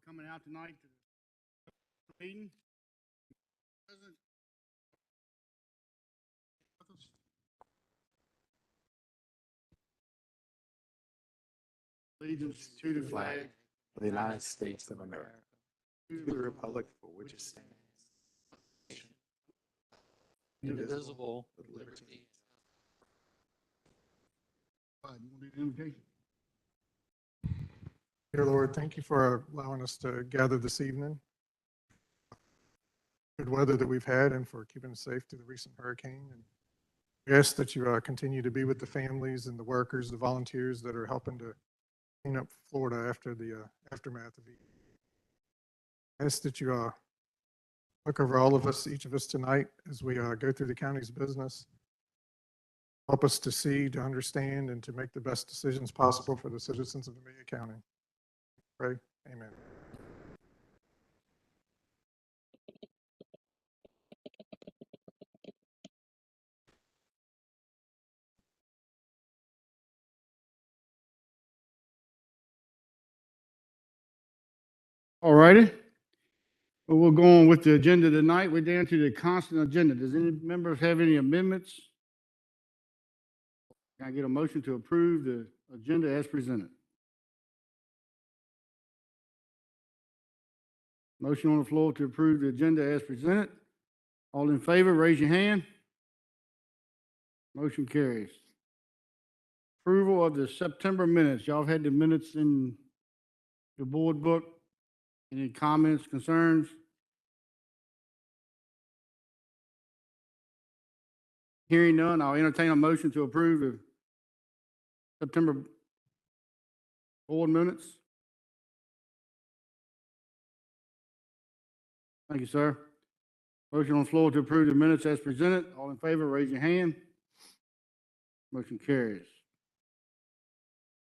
coming out tonight to the meeting. President. Allegiance to the flag of the United States of America, to the republic for which it stands, indivisible, with liberty. You want to do the invocation? Dear Lord, thank you for allowing us to gather this evening. Good weather that we've had and for keeping us safe through the recent hurricane. And we ask that you continue to be with the families and the workers, the volunteers that are helping to clean up Florida after the aftermath of it. I ask that you look over all of us, each of us tonight, as we go through the county's business. Help us to see, to understand, and to make the best decisions possible for the citizens of Amelia County. Pray. Amen. All righty. Well, we'll go on with the agenda tonight. We're down to the constant agenda. Does any members have any amendments? Can I get a motion to approve the agenda as presented? Motion on the floor to approve the agenda as presented. All in favor, raise your hand. Motion carries. Approval of the September minutes. Y'all have had the minutes in the board book. Any comments, concerns? Hearing none, I'll entertain a motion to approve the September board minutes. Thank you, sir. Motion on the floor to approve the minutes as presented. All in favor, raise your hand. Motion carries.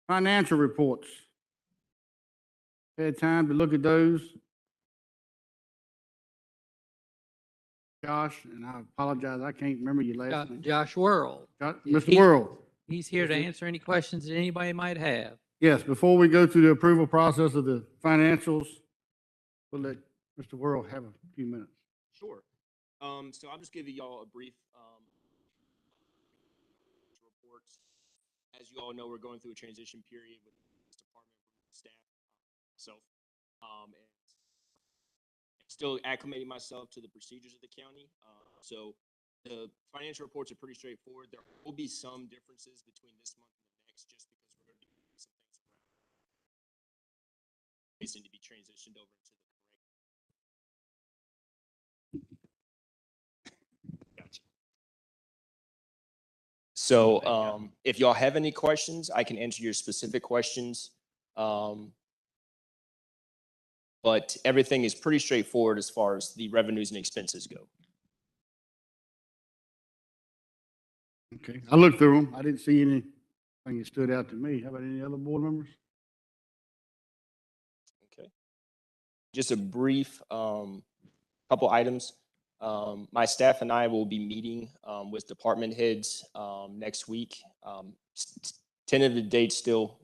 Financial reports. Had time to look at those. Josh, and I apologize, I can't remember your last name. Josh Worrell. Mr. Worrell. He's here to answer any questions that anybody might have. Yes, before we go through the approval process of the financials, we'll let Mr. Worrell have a few minutes. Sure. So I'll just give y'all a brief reports. As you all know, we're going through a transition period with this department, staff, myself, and still acclimating myself to the procedures of the county. So the financial reports are pretty straightforward. There will be some differences between this month and the next, just because we're going to be moving some things around. They need to be transitioned over into the correct. Gotcha. So if y'all have any questions, I can answer your specific questions. But everything is pretty straightforward as far as the revenues and expenses go. Okay, I looked through them. I didn't see anything that stood out to me. How about any other board members? Okay. Just a brief couple items. My staff and I will be meeting with department heads next week. Tentative date still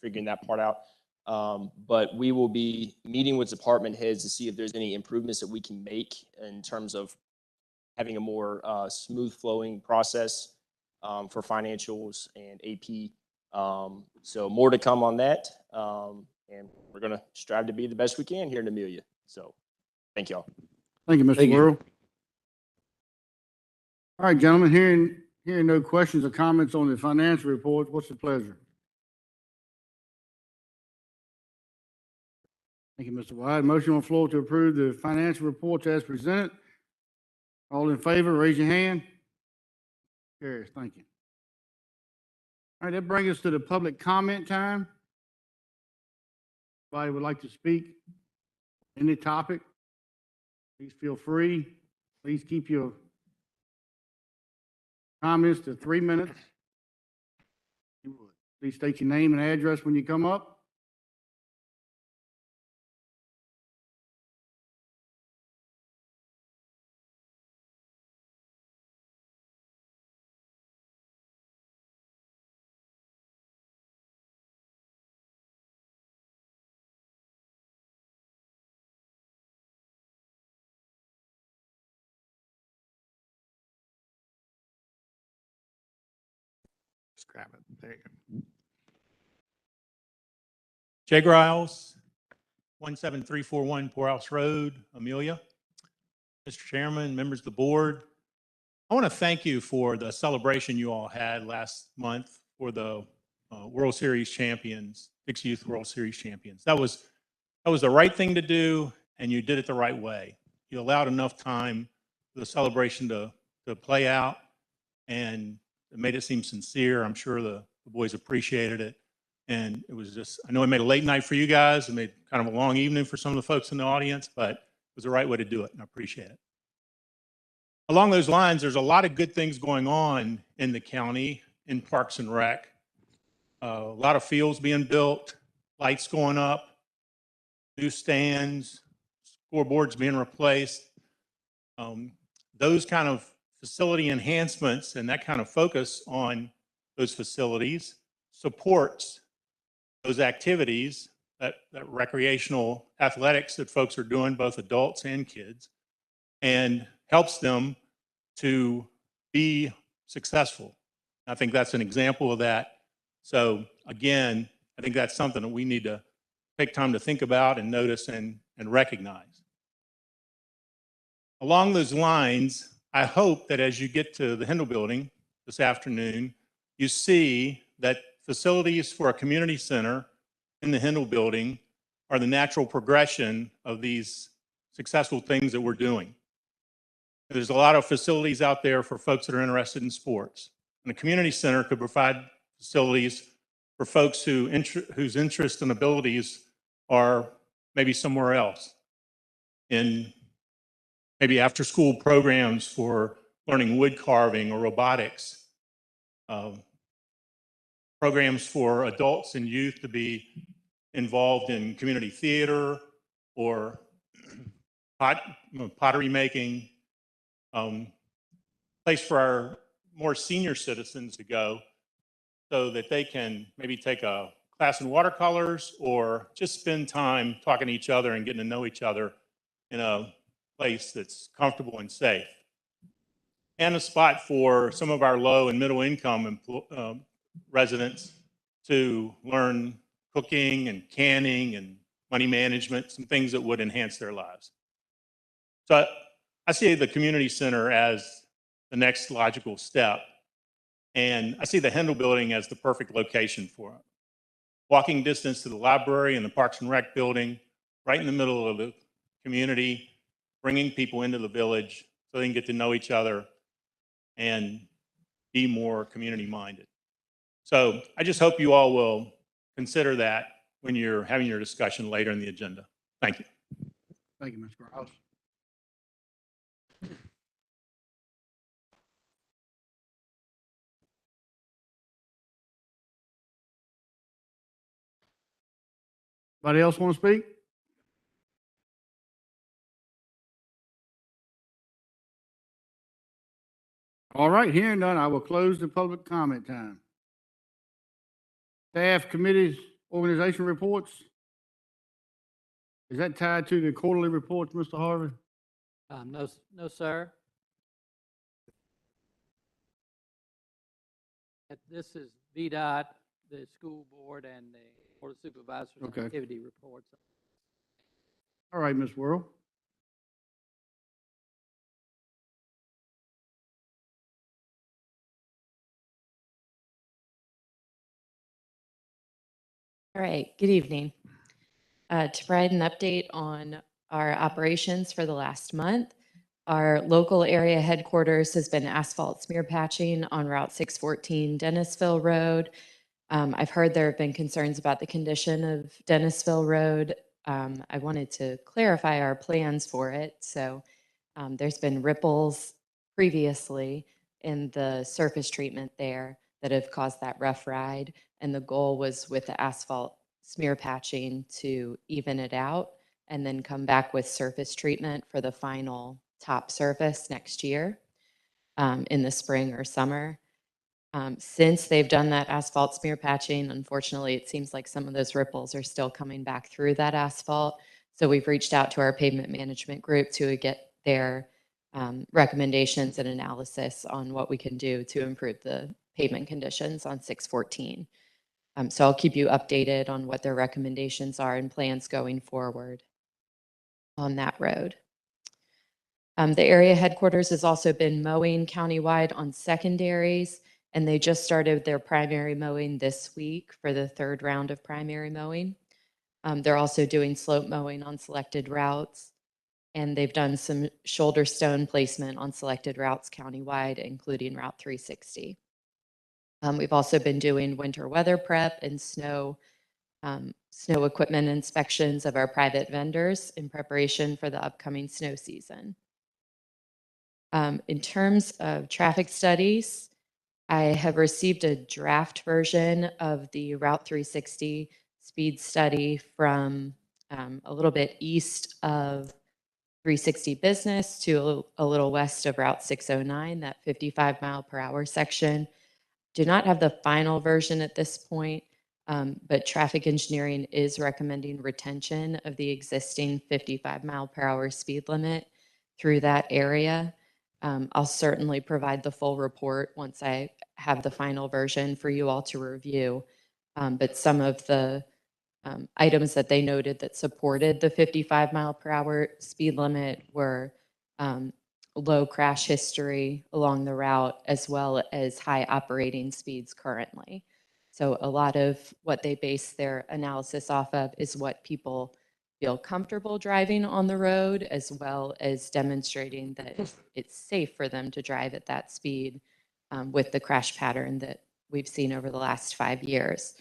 figuring that part out. But we will be meeting with department heads to see if there's any improvements that we can make in terms of having a more smooth flowing process for financials and AP. So more to come on that. And we're going to strive to be the best we can here in Amelia. So thank y'all. Thank you, Mr. Worrell. All right, gentlemen, hearing no questions or comments on the financial report, what's the pleasure? Thank you, Mr. White. Motion on the floor to approve the financial reports as presented. All in favor, raise your hand. Carries. Thank you. All right, that brings us to the public comment time. Anybody would like to speak? Any topic? Please feel free. Please keep your comments to 3 minutes. Please state your name and address when you come up. Just grab it. There you go. Jay Griles, 17341 Poorhouse Road, Amelia. Mr. Chairman, members of the board, I want to thank you for the celebration you all had last month for the World Series champions, Dixie Youth World Series champions. That was the right thing to do, and you did it the right way. You allowed enough time for the celebration to play out, and it made it seem sincere. I'm sure the boys appreciated it. And it was just, I know it made a late night for you guys. It made kind of a long evening for some of the folks in the audience, but it was the right way to do it, and I appreciate it. Along those lines, there's a lot of good things going on in the county in Parks and Rec. A lot of fields being built, lights going up, new stands, scoreboards being replaced. Those kind of facility enhancements and that kind of focus on those facilities supports those activities, that recreational athletics that folks are doing, both adults and kids, and helps them to be successful. I think that's an example of that. So again, I think that's something that we need to take time to think about and notice and recognize. Along those lines, I hope that as you get to the Hindel Building this afternoon, you see that facilities for a community center in the Hindel Building are the natural progression of these successful things that we're doing. There's a lot of facilities out there for folks that are interested in sports. And a community center could provide facilities for folks whose interests and abilities are maybe somewhere else, in maybe after-school programs for learning wood carving or robotics, programs for adults and youth to be involved in community theater or pottery making, place for our more senior citizens to go so that they can maybe take a class in watercolors or just spend time talking to each other and getting to know each other in a place that's comfortable and safe. And a spot for some of our low and middle income residents to learn cooking and canning and money management, some things that would enhance their lives. So I see the community center as the next logical step. And I see the Hindel Building as the perfect location for it. Walking distance to the library and the Parks and Rec building, right in the middle of the community, bringing people into the village so they can get to know each other and be more community minded. So I just hope you all will consider that when you're having your discussion later in the agenda. Thank you. Thank you, Mr. Griles. Anybody else want to speak? All right, hearing none, I will close the public comment time. Staff committees, organization reports. Is that tied to the quarterly reports, Mr. Harvey? No, sir. This is VDOT, the school board, and the Board of Supervisors Okay. activity reports. All right, Ms. Worrell. All right, good evening. To provide an update on our operations for the last month, our local area headquarters has been asphalt smear patching on Route 614 Dennisville Road. I've heard there have been concerns about the condition of Dennisville Road. I wanted to clarify our plans for it. So there's been ripples previously in the surface treatment there that have caused that rough ride. And the goal was with the asphalt smear patching to even it out and then come back with surface treatment for the final top surface next year in the spring or summer. Since they've done that asphalt smear patching, unfortunately, it seems like some of those ripples are still coming back through that asphalt. So we've reached out to our pavement management group to get their recommendations and analysis on what we can do to improve the pavement conditions on 614. So I'll keep you updated on what their recommendations are and plans going forward on that road. The area headquarters has also been mowing countywide on secondaries, and they just started their primary mowing this week for the third round of primary mowing. They're also doing slope mowing on selected routes, and they've done some shoulder stone placement on selected routes countywide, including Route 360. We've also been doing winter weather prep and snow equipment inspections of our private vendors in preparation for the upcoming snow season. In terms of traffic studies, I have received a draft version of the Route 360 speed study from a little bit east of 360 Business to a little west of Route 609, that 55 mile per hour section. Do not have the final version at this point, but traffic engineering is recommending retention of the existing 55 mile per hour speed limit through that area. I'll certainly provide the full report once I have the final version for you all to review. But some of the items that they noted that supported the 55 mile per hour speed limit were low crash history along the route, as well as high operating speeds currently. So a lot of what they base their analysis off of is what people feel comfortable driving on the road, as well as demonstrating that it's safe for them to drive at that speed with the crash pattern that we've seen over the last 5 years.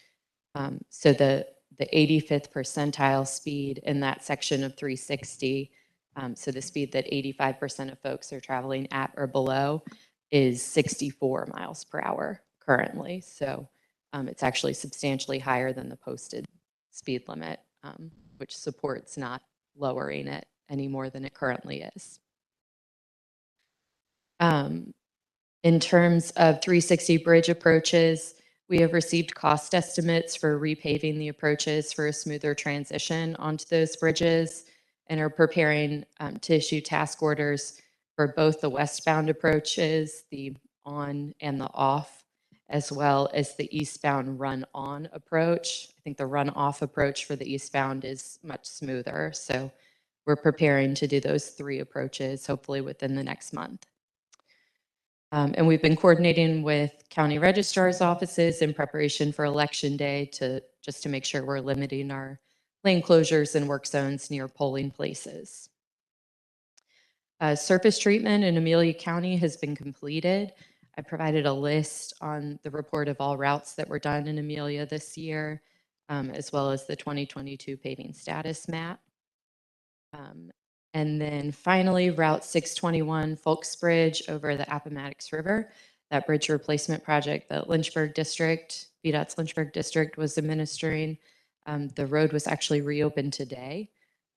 So the 85th percentile speed in that section of 360, so the speed that 85% of folks are traveling at or below, is 64 miles per hour currently. So it's actually substantially higher than the posted speed limit, which supports not lowering it any more than it currently is. In terms of 360 bridge approaches, we have received cost estimates for repaving the approaches for a smoother transition onto those bridges, and are preparing to issue task orders for both the westbound approaches, the on and the off, as well as the eastbound run-on approach. I think the run-off approach for the eastbound is much smoother, so we're preparing to do those 3 approaches, hopefully within the next month. And we've been coordinating with county registrar's offices in preparation for election day just to make sure we're limiting our lane closures and work zones near polling places. Surface treatment in Amelia County has been completed. I provided a list on the report of all routes that were done in Amelia this year, as well as the 2022 paving status map. And then finally, Route 621 Folks Bridge over the Appomattox River, that bridge replacement project that Lynchburg District, VDOT's Lynchburg District was administering. The road was actually reopened today.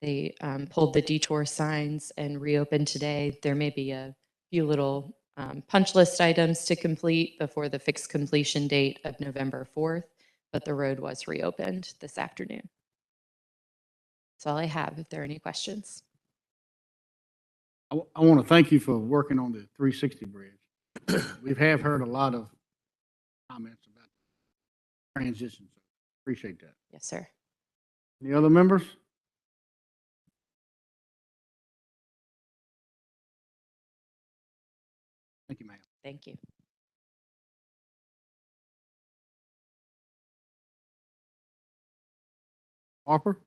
They pulled the detour signs and reopened today. There may be a few little punch list items to complete before the fixed completion date of November 4th, but the road was reopened this afternoon. That's all I have. If there are any questions. I want to thank you for working on the 360 bridge. We've heard a lot of comments about transitions. Appreciate that. Yes, sir. Any other members? Thank you, ma'am. Thank you. Harper?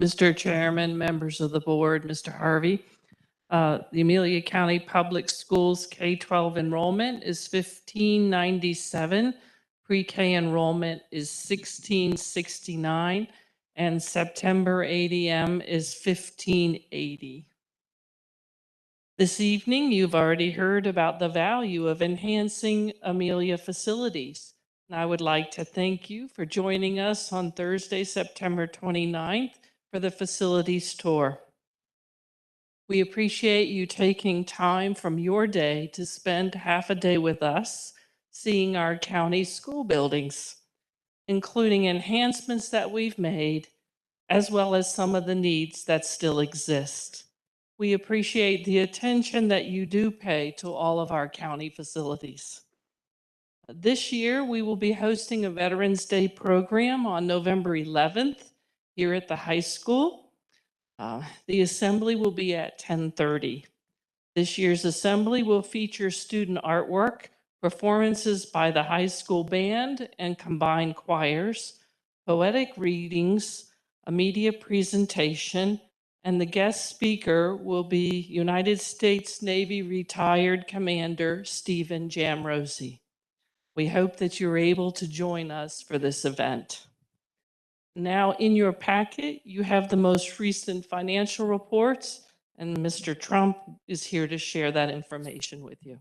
Mr. Chairman, members of the board, Mr. Harvey. The Amelia County Public Schools K-12 enrollment is 1597. Pre-K enrollment is 1669, and September ADM is 1580. This evening, you've already heard about the value of enhancing Amelia facilities. And I would like to thank you for joining us on Thursday, September 29th for the facilities tour. We appreciate you taking time from your day to spend half a day with us seeing our county school buildings, including enhancements that we've made, as well as some of the needs that still exist. We appreciate the attention that you do pay to all of our county facilities. This year, we will be hosting a Veterans Day program on November 11th here at the high school. The assembly will be at 10:30. This year's assembly will feature student artwork, performances by the high school band and combined choirs, poetic readings, a media presentation, and the guest speaker will be United States Navy retired Commander Stephen Jamrosi. We hope that you're able to join us for this event. Now, in your packet, you have the most recent financial reports, and Mr. Trump is here to share that information with you.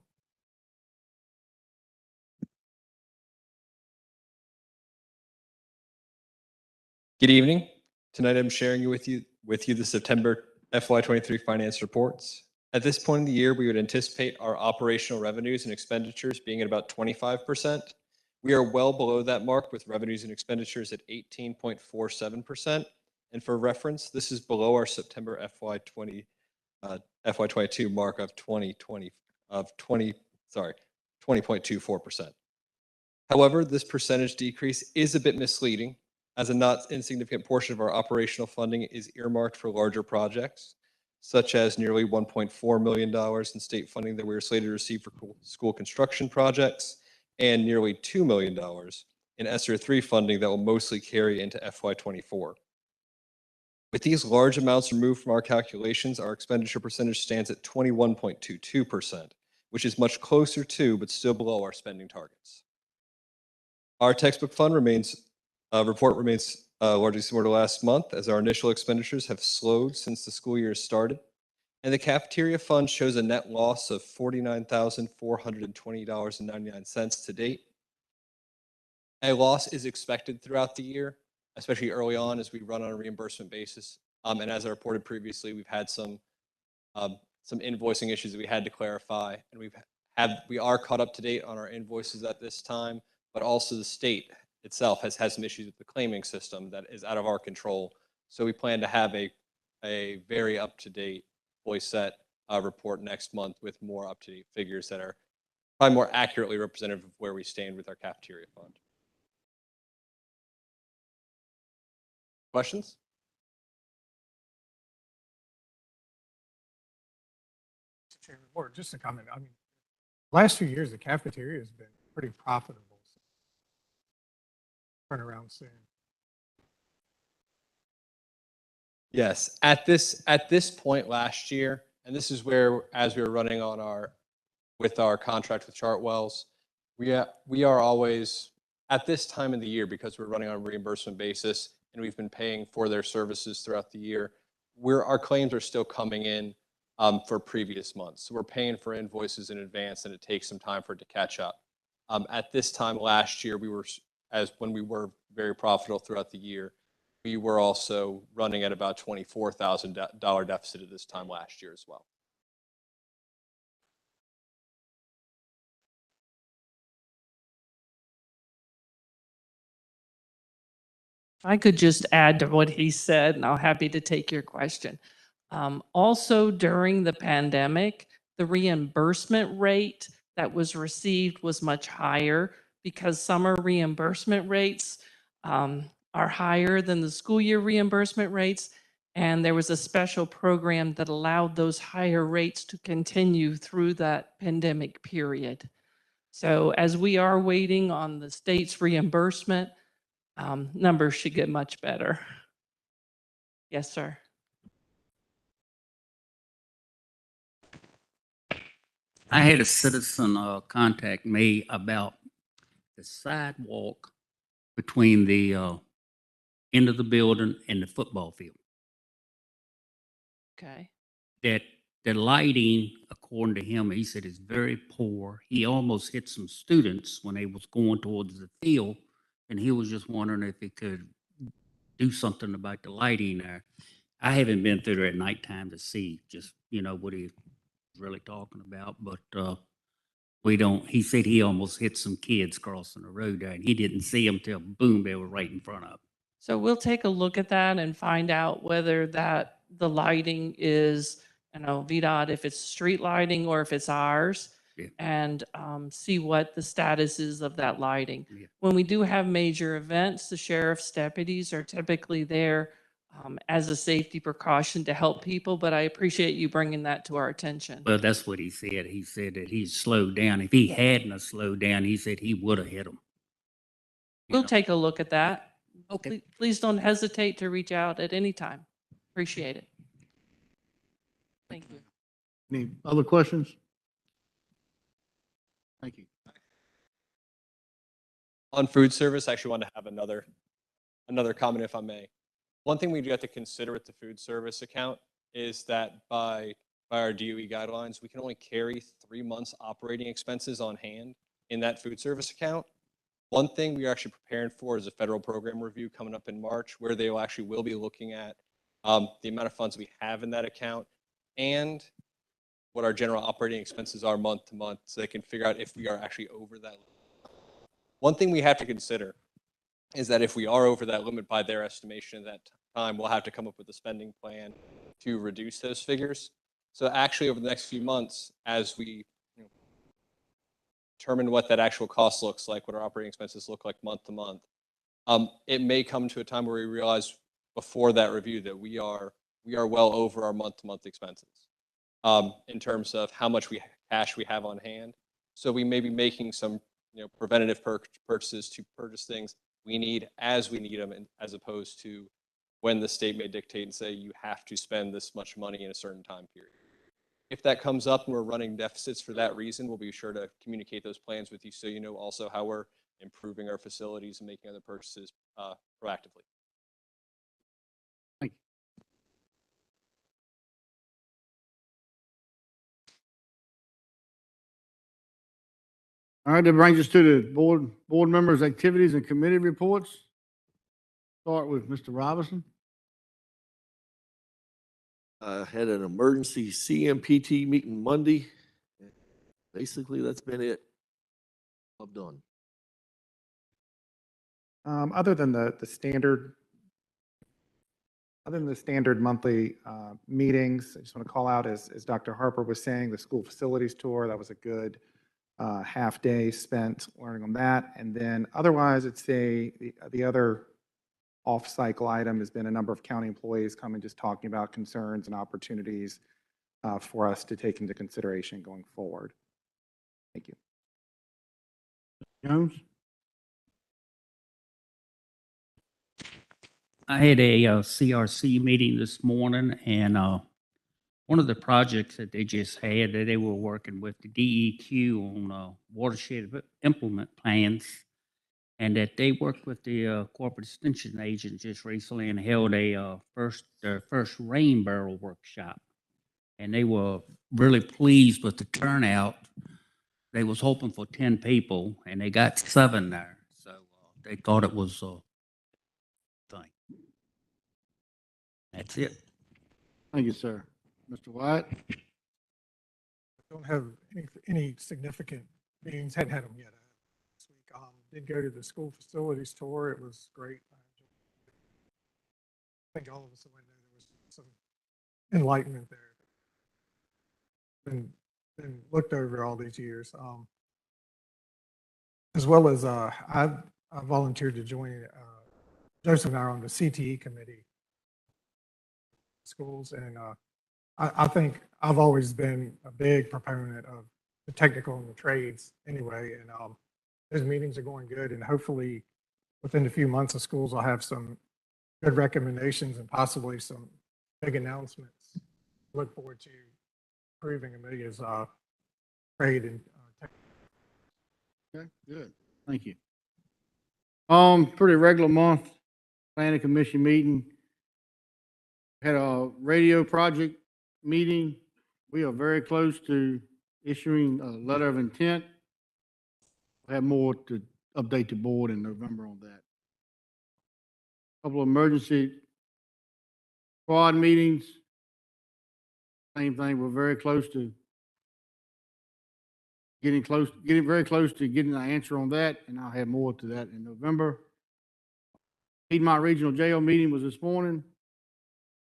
Good evening. Tonight I'm sharing with you the September FY23 finance reports. At this point in the year, we would anticipate our operational revenues and expenditures being at about 25%. We are well below that mark with revenues and expenditures at 18.47%. And for reference, this is below our September FY22 mark of 20.24%. However, this percentage decrease is a bit misleading, as a not insignificant portion of our operational funding is earmarked for larger projects, such as nearly $1.4 million in state funding that we are slated to receive for school construction projects, and nearly $2 million in ESSER 3 funding that will mostly carry into FY24. With these large amounts removed from our calculations, our expenditure percentage stands at 21.22%, which is much closer to, but still below our spending targets. Our textbook fund report remains largely similar to last month, as our initial expenditures have slowed since the school year started. And the cafeteria fund shows a net loss of $49,420.99 to date. A loss is expected throughout the year, especially early on as we run on a reimbursement basis. And as I reported previously, we've had some invoicing issues that we had to clarify, and we are caught up to date on our invoices at this time, but also the state itself has had some issues with the claiming system that is out of our control. So we plan to have a very up-to-date, fully set report next month with more up-to-date figures that are probably more accurately representative of where we stand with our cafeteria fund. Questions? Mr. Chairman, or just a comment. I mean, last few years, the cafeteria has been pretty profitable. Turn around soon. Yes, at this point last year, and this is where, as we were running on with our contract with Chartwells, we are always at this time of the year, because we're running on a reimbursement basis and we've been paying for their services throughout the year. Our claims are still coming in for previous months, so we're paying for invoices in advance, and it takes some time for it to catch up. At this time last year, when we were very profitable throughout the year, we were also running at about $24,000 deficit at this time last year as well. I could just add to what he said, and I'm happy to take your question. Also, during the pandemic, the reimbursement rate that was received was much higher, because summer reimbursement rates are higher than the school year reimbursement rates. And there was a special program that allowed those higher rates to continue through that pandemic period. So as we are waiting on the state's reimbursement, numbers should get much better. Yes, sir. I had a citizen contact me about the sidewalk between the end of the building and the football field. Okay. That the lighting, according to him, he said is very poor. He almost hit some students when they was going towards the field, and he was just wondering if he could do something about the lighting there. I haven't been through there at nighttime to see just, what he's really talking about, but We don't, he said he almost hit some kids crossing the road there, and he didn't see them till boom, they were right in front of him. So we'll take a look at that and find out whether the lighting is, VDOT, if it's street lighting or if it's ours. Yeah. And see what the status is of that lighting. Yeah. When we do have major events, the sheriff's deputies are typically there as a safety precaution to help people, but I appreciate you bringing that to our attention. Well, that's what he said. He said that he slowed down. If he hadn't have slowed down, he said he would have hit him. We'll take a look at that. Okay. Please don't hesitate to reach out at any time. Appreciate it. Thank you. Any other questions? Thank you. On food service, I actually want to have another comment, if I may. One thing we do have to consider with the food service account is that by our DOE guidelines, we can only carry 3 months operating expenses on hand in that food service account. One thing we are actually preparing for is a federal program review coming up in March, where they will be looking at the amount of funds we have in that account and what our general operating expenses are month to month, so they can figure out if we are actually over that. One thing we have to consider is that if we are over that limit by their estimation at that time, we'll have to come up with a spending plan to reduce those figures. So actually over the next few months, as we determine what that actual cost looks like, what our operating expenses look like month to month, it may come to a time where we realize before that review that we are well over our month to month expenses in terms of how much cash we have on hand. So we may be making some preventative purchases to purchase things we need as we need them, as opposed to when the state may dictate and say you have to spend this much money in a certain time period. If that comes up and we're running deficits for that reason, we'll be sure to communicate those plans with you, so you know also how we're improving our facilities and making other purchases proactively. Thank you. All right, that brings us to the board members' activities and committee reports. Start with Mr. Robinson. I had an emergency CMPT meeting Monday. Basically, that's been it. I'm done. Other than the standard monthly meetings, I just want to call out, as Dr. Harper was saying, the school facilities tour, that was a good half day spent learning on that. And then otherwise, I'd say the other off-cycle item has been a number of county employees coming, just talking about concerns and opportunities for us to take into consideration going forward. Thank you. Jones? I had a CRC meeting this morning, and one of the projects that they just had, that they were working with the DEQ on watershed implement plans, and that they worked with the corporate extension agent just recently and held their first rain barrel workshop. And they were really pleased with the turnout. They was hoping for 10 people, and they got 7 there. So they thought it was a thing. That's it. Thank you, sir. Mr. White? I don't have any significant meetings, hadn't had them yet this week. Did go to the school facilities tour. It was great. I think all of us that went there, there was some enlightenment there. Been looked over all these years. As well as I volunteered to join, Joseph and I are on the CTE committee schools, and I think I've always been a big proponent of the technical and the trades anyway, and those meetings are going good, and hopefully within a few months the schools will have some good recommendations and possibly some big announcements. Look forward to improving Amelia's trade and Okay, good. Thank you. Pretty regular month, planning commission meeting. Had a radio project meeting. We are very close to issuing a letter of intent. We'll have more to update the board in November on that. Couple of emergency squad meetings. Same thing, we're very close to getting very close to getting an answer on that, and I'll have more to that in November. Piedmont Regional Jail meeting was this morning.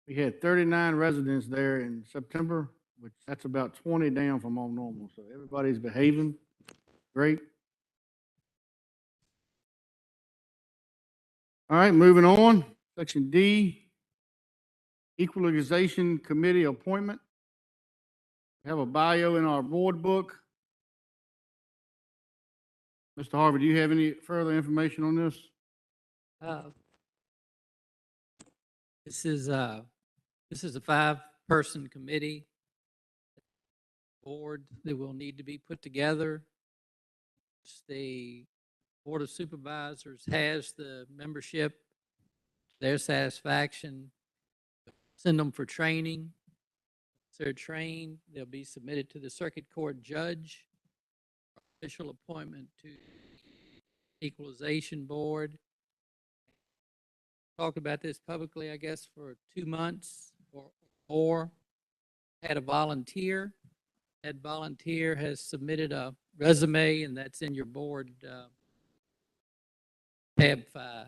We had 39 residents there in September, which that's about 20 down from all normal. So everybody's behaving great. All right, moving on. Section D, Equalization Committee appointment. We have a bio in our board book. Mr. Harvey, do you have any further information on this? This is a 5-person committee board that will need to be put together. The Board of Supervisors has the membership, their satisfaction, send them for training. Once they're trained, they'll be submitted to the circuit court judge, official appointment to Equalization Board. Talked about this publicly, I guess, for 2 months or more. Had a volunteer. That volunteer has submitted a resume, and that's in your board tab 5.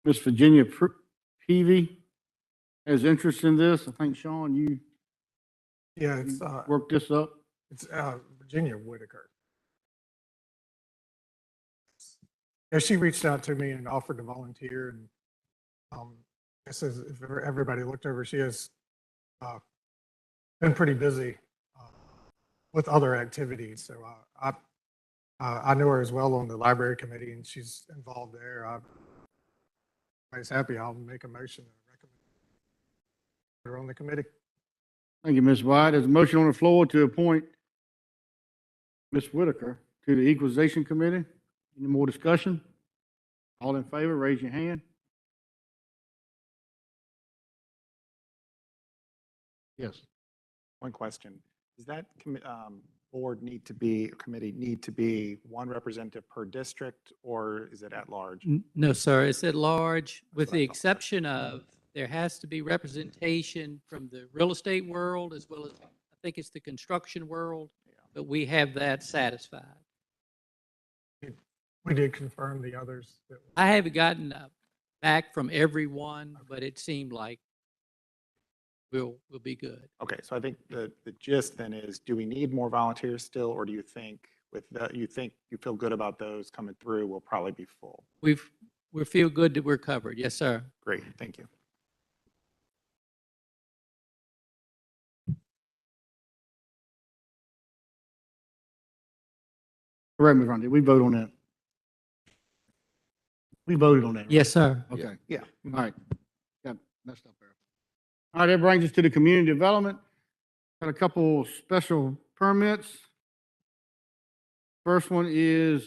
Miss Virginia Peavy has interest in this. I think, Sean, you Yeah, it's, worked this up. it's Virginia Whitaker. Yeah, she reached out to me and offered to volunteer, and this is, if everybody looked over, she has been pretty busy with other activities. So I know her as well on the library committee, and she's involved there. I'm happy. I'll make a motion to recommend her on the committee. Thank you, Ms. White. There's a motion on the floor to appoint Ms. Whitaker to the Equalization Committee. Any more discussion? All in favor, raise your hand. Yes. One question. Does that board need to be, or committee need to be one representative per district, or is it at large? No, sir, it's at large, with what I the thought. exception of there has to be representation from the real estate world as well as, I think it's the construction world, but we have that satisfied. We did confirm the others. I haven't gotten back from everyone, but it seemed like we'll be good. Okay, so I think the gist then is, do we need more volunteers still, or do you think with that, you feel good about those coming through, we'll probably be full? We feel good that we're covered. Yes, sir. Great, thank you. Correct me if I'm wrong. Did we vote on that? We voted on that, right? Yes, sir. Okay. Yeah. All right. Got messed up there. All right, that brings us to the community development. Got a couple special permits. First one is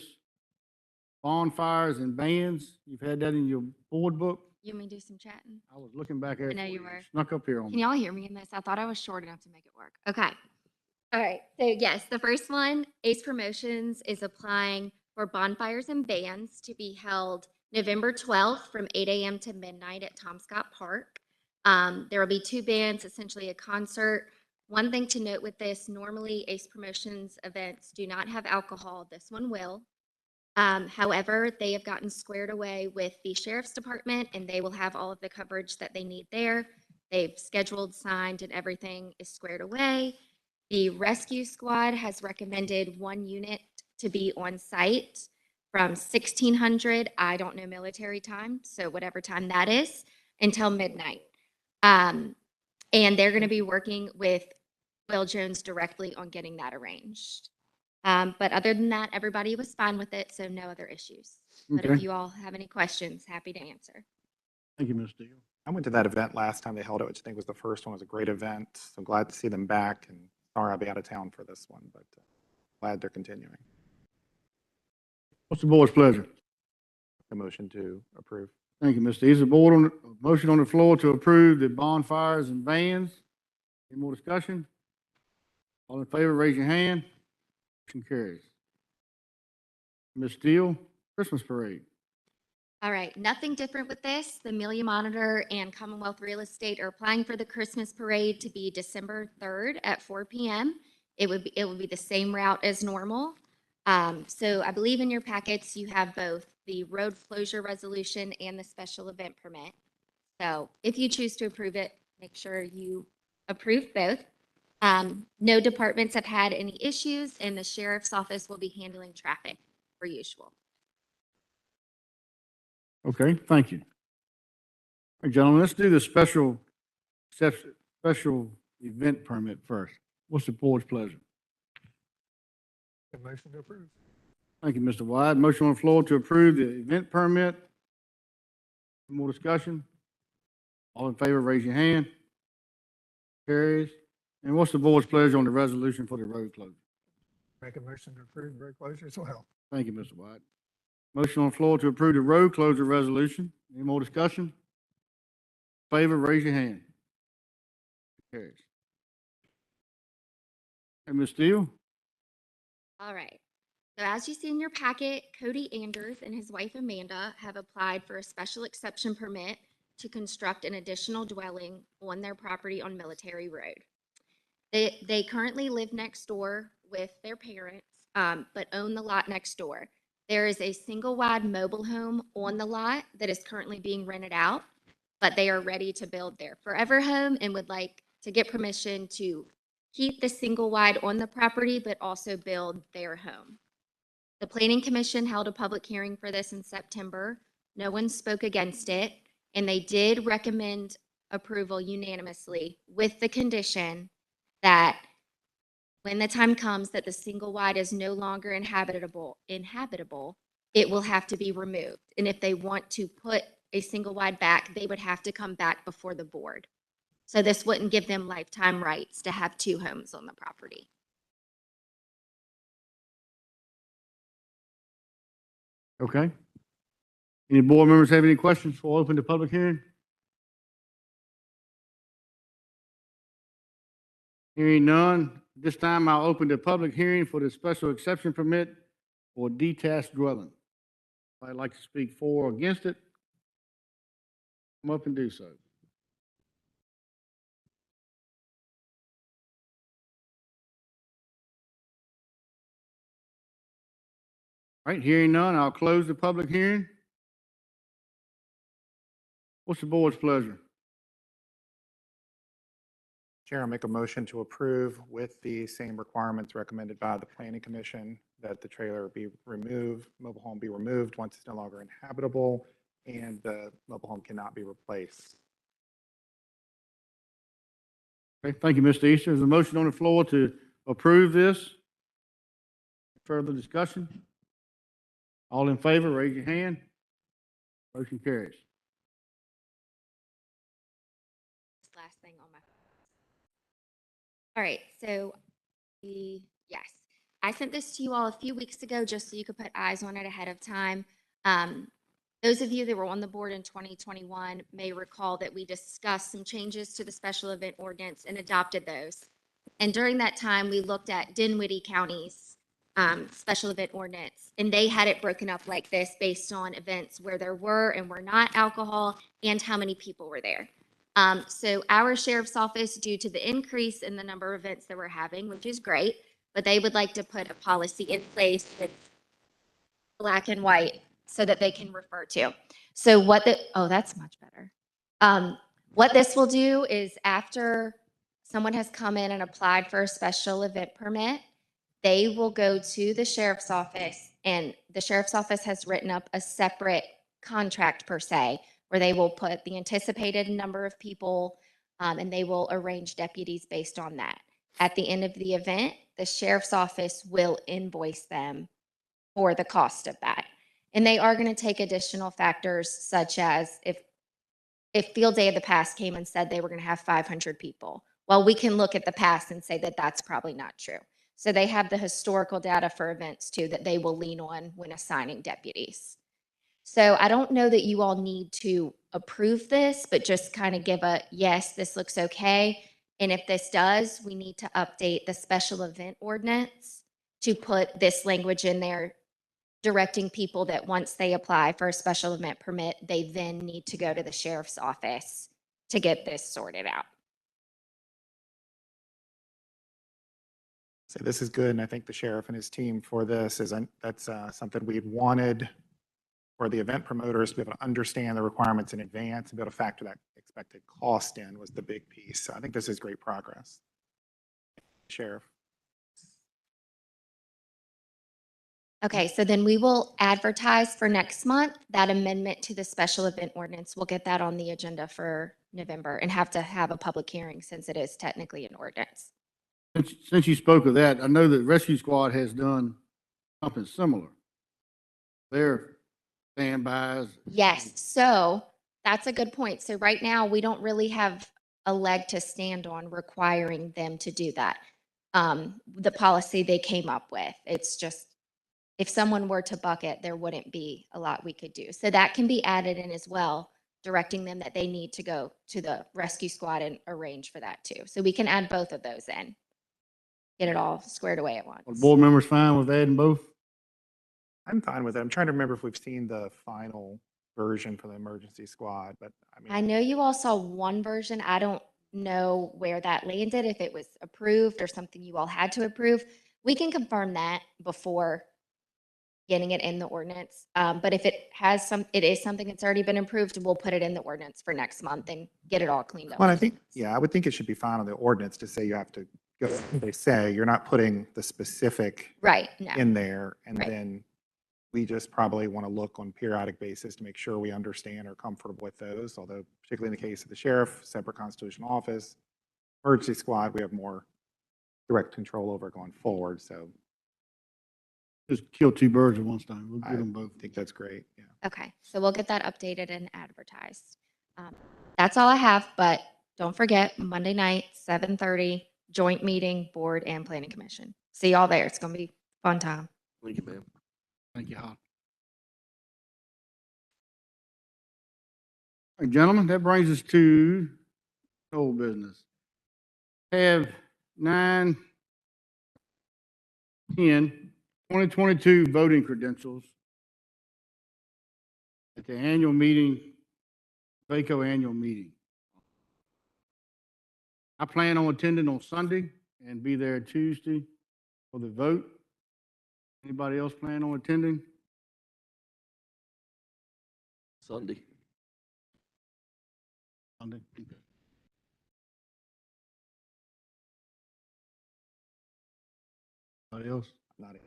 bonfires and bands. You've had that in your board book. You want me to do some chatting? I was looking back at it. I know for you were. Snuck up here on Can me. y'all hear me in this? I thought I was short enough to make it work. Okay. All right. So yes, the first one, Ace Promotions is applying for bonfires and bands to be held November 12th from 8 a.m. to midnight at Tom Scott Park. There will be 2 bands, essentially a concert. One thing to note with this, normally Ace Promotions events do not have alcohol. This one will. However, they have gotten squared away with the sheriff's department, and they will have all of the coverage that they need there. They've scheduled, signed, and everything is squared away. The rescue squad has recommended 1 unit to be on site from 1600, I don't know military time, so whatever time that is, until midnight. And they're going to be working with Will Jones directly on getting that arranged. But other than that, everybody was fine with it, so no other issues. But if Okay. you all have any questions, happy to answer. Thank you, Ms. Steele. I went to that event last time they held it, which I think was the first one. It was a great event. So I'm glad to see them back, and sorry I'll be out of town for this one, but glad they're continuing. What's the board's pleasure? A motion to approve. Thank you, Mr. Is the board on, motion on the floor to approve the bonfires and bands? Any more discussion? All in favor, raise your hand. Motion carries. Ms. Steele, Christmas parade. All right, nothing different with this. The Amelia Monitor and Commonwealth Real Estate are applying for the Christmas parade to be December 3rd at 4 p.m. it would be the same route as normal. So I believe in your packets, you have both the road closure resolution and the special event permit. So if you choose to approve it, make sure you approve both. No departments have had any issues, and the sheriff's office will be handling traffic per usual. Okay, thank you. All right, gentlemen, let's do the special event permit first. What's the board's pleasure? A motion to approve. Thank you, Mr. Wide. Motion on the floor to approve the event permit. More discussion? All in favor, raise your hand. Carries. And what's the board's pleasure on the resolution for the road closure? Make a motion to approve road closure as well. Thank you, Mr. White. Motion on the floor to approve the road closure resolution. Any more discussion? Favor, raise your hand. Carries. And Ms. Steele? All right. So as you see in your packet, Cody Anders and his wife Amanda have applied for a special exception permit to construct an additional dwelling on their property on Military Road. They currently live next door with their parents, but own the lot next door. There is a single wide mobile home on the lot that is currently being rented out, but they are ready to build their forever home and would like to get permission to keep the single wide on the property, but also build their home. The Planning Commission held a public hearing for this in September. No one spoke against it, and they did recommend approval unanimously with the condition that when the time comes that the single wide is no longer inhabitable, it will have to be removed. And if they want to put a single wide back, they would have to come back before the board. So this wouldn't give them lifetime rights to have two homes on the property. Okay. Any board members have any questions before I open the public hearing? Hearing none. This time I'll open the public hearing for the special exception permit for detached dwelling. If I'd like to speak for or against it, come up and do so. All right, hearing none, I'll close the public hearing. What's the board's pleasure? Chair, I'll make a motion to approve with the same requirements recommended by the Planning Commission, that the trailer be removed, mobile home be removed once it's no longer inhabitable, and the mobile home cannot be replaced. Okay, thank you, Mr. Easter. There's a motion on the floor to approve this. Further discussion? All in favor, raise your hand. Motion carries. Last thing on my. All right, so yes, I sent this to you all a few weeks ago just so you could put eyes on it ahead of time. Those of you that were on the board in 2021 may recall that we discussed some changes to the special event ordinance and adopted those. And during that time, we looked at Dinwiddie County's special event ordinance, and they had it broken up like this based on events where there were and were not alcohol and how many people were there. So our sheriff's office, due to the increase in the number of events that we're having, which is great, but they would like to put a policy in place that's black and white so that they can refer to. So that's much better. What this will do is after someone has come in and applied for a special event permit, they will go to the sheriff's office, and the sheriff's office has written up a separate contract per se, where they will put the anticipated number of people, and they will arrange deputies based on that. At the end of the event, the sheriff's office will invoice them for the cost of that. And they are going to take additional factors, such as if Field Day of the Past came and said they were going to have 500 people. Well, we can look at the past and say that that's probably not true. So they have the historical data for events too that they will lean on when assigning deputies. So I don't know that you all need to approve this, but just kind of give a, yes, this looks okay. And if this does, we need to update the special event ordinance to put this language in there, directing people that once they apply for a special event permit, they then need to go to the sheriff's office to get this sorted out. So this is good, and I thank the sheriff and his team for this. That's something we had wanted for the event promoters to be able to understand the requirements in advance and be able to factor that expected cost in was the big piece. So I think this is great progress. Sheriff. Okay, so then we will advertise for next month, that amendment to the special event ordinance. We'll get that on the agenda for November and have to have a public hearing since it is technically an ordinance. Since you spoke of that, I know that Rescue Squad has done something similar. Their standbys. Yes, so that's a good point. So right now, we don't really have a leg to stand on requiring them to do that. The policy they came up with, it's just, if someone were to buck it, there wouldn't be a lot we could do. So that can be added in as well, directing them that they need to go to the rescue squad and arrange for that too. So we can add both of those in. Get it all squared away at Are once. board members fine with adding both? I'm fine with it. I'm trying to remember if we've seen the final version for the emergency squad, but I mean. I know you all saw one version. I don't know where that landed, if it was approved or something you all had to approve. We can confirm that before getting it in the ordinance. But if it is something that's already been approved, we'll put it in the ordinance for next month and get it all cleaned up. Well, I think, yeah, I would think it should be fine on the ordinance to say you have to go, they say, you're not putting the specific Right, no. in there. And Right. then we just probably want to look on periodic basis to make sure we understand or comfortable with those. Although particularly in the case of the sheriff, separate constitutional office, emergency squad, we have more direct control over going forward. So Just kill two birds with one stone. We'll I get them both. think that's great. Yeah. Okay, so we'll get that updated and advertised. That's all I have, but don't forget, Monday night, 7:30, joint meeting, board and planning commission. See y'all there. It's gonna be a fun time. Thank you, ma'am. Thank you, Holly. All right, gentlemen, that brings us to old business. Have 9/10/2022 voting credentials at the annual meeting, VACO annual meeting. I plan on attending on Sunday and be there Tuesday for the vote. Anybody else plan on attending? Sunday. Sunday. Okay. Anybody else? Not it.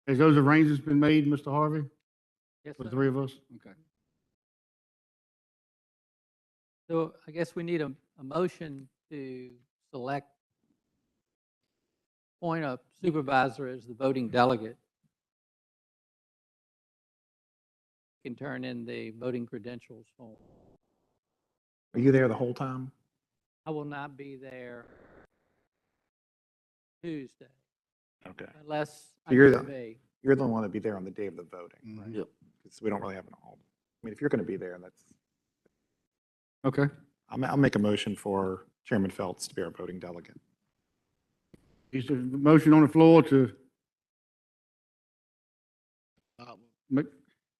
Has those arrangements been made, Mr. Harvey, Yes, for the sir. three of us? Okay. So I guess we need a motion to select, appoint a supervisor as the voting delegate. Can turn in the voting credentials form. Are you there the whole time? I will not be there Tuesday Okay. unless I So you're can the- be. You're the one to be there on the day of the voting, right? Mhm. Yep. Because we don't really have an all. I mean, if you're going to be there, that's, Okay. I'll make a motion for Chairman Phelps to be our voting delegate. Is there a motion on the floor to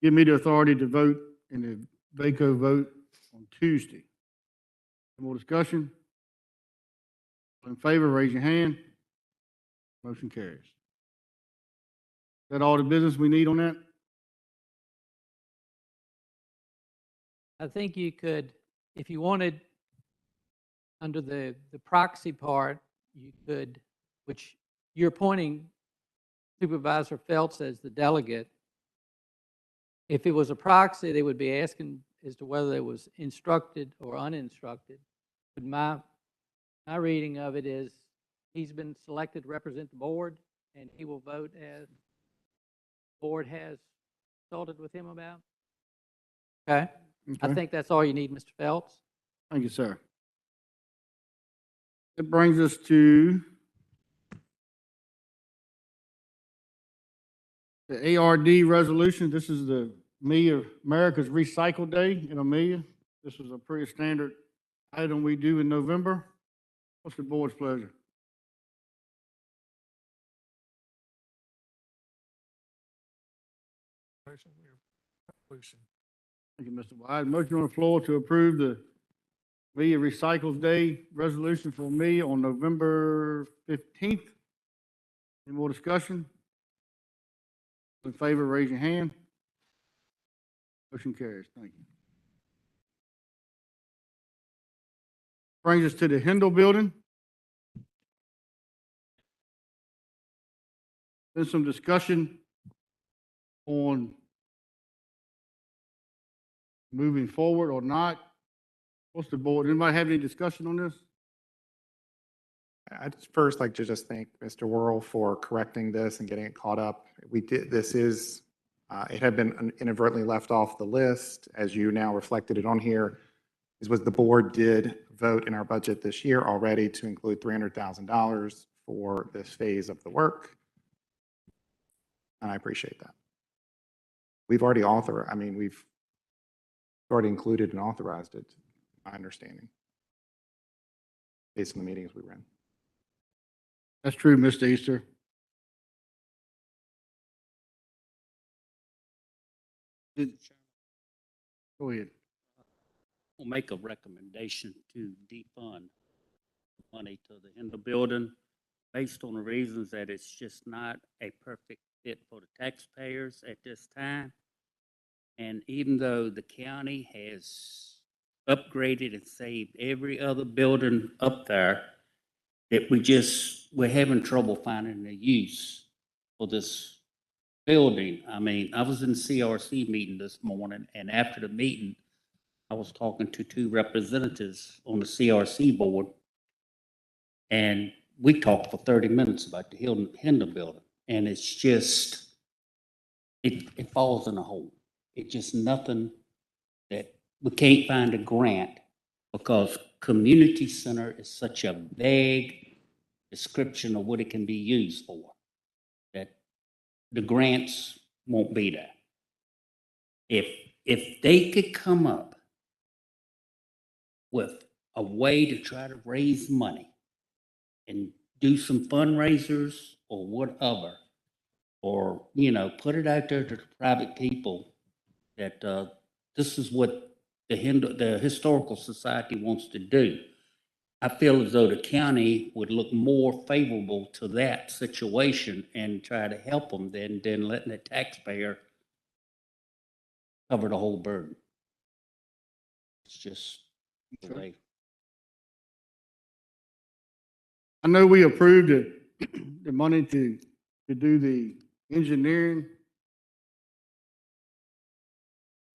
give me the authority to vote in the VACO vote on Tuesday? Any more discussion? All in favor, raise your hand. Motion carries. Is that all the business we need on that? I think you could, if you wanted, under the proxy part, you could, which you're appointing Supervisor Phelps as the delegate. If it was a proxy, they would be asking as to whether it was instructed or uninstructed. But my reading of it is he's been selected to represent the board, and he will vote as the board has consulted with him about. Okay? I Okay. think that's all you need, Mr. Phelps. Thank you, sir. That brings us to the ARD resolution. This is the America's Recycle Day in Amelia. This is a pretty standard item we do in November. What's the board's pleasure? Resolution. Thank you, Mr. Wise. Motion on the floor to approve the Amelia Recycles Day resolution for Amelia on November 15th. Any more discussion? In favor, raise your hand. Motion carries. Thank you. Brings us to the Hindel Building. There's some discussion on moving forward or not. What's the board? Anybody have any discussion on this? I'd first like to just thank Mr. Worrell for correcting this and getting it caught up. We did, this is, it had been inadvertently left off the list, as you now reflected it on here. Is what the board did vote in our budget this year already to include $300,000 for this phase of the work. And I appreciate that. We've already we've already included and authorized it, my understanding, based on the meetings we ran. That's true, Mr. Easter. Go ahead. We'll make a recommendation to defund money to the Hindel Building based on the reasons that it's just not a perfect fit for the taxpayers at this time. And even though the county has upgraded and saved every other building up there, that we're having trouble finding a use for this building. I mean, I was in the CRC meeting this morning, and after the meeting, I was talking to two representatives on the CRC board, and we talked for 30 minutes about the Hindel Building, and it's just, it falls in a hole. It's just nothing that we can't find a grant because community center is such a vague description of what it can be used for, that the grants won't be there. If they could come up with a way to try to raise money and do some fundraisers or whatever, or, you know, put it out there to the private people that this is what the Historical Society wants to do. I feel as though the county would look more favorable to that situation and try to help them than letting the taxpayer cover the whole burden. It's just the way. I know we approved the money to do the engineering.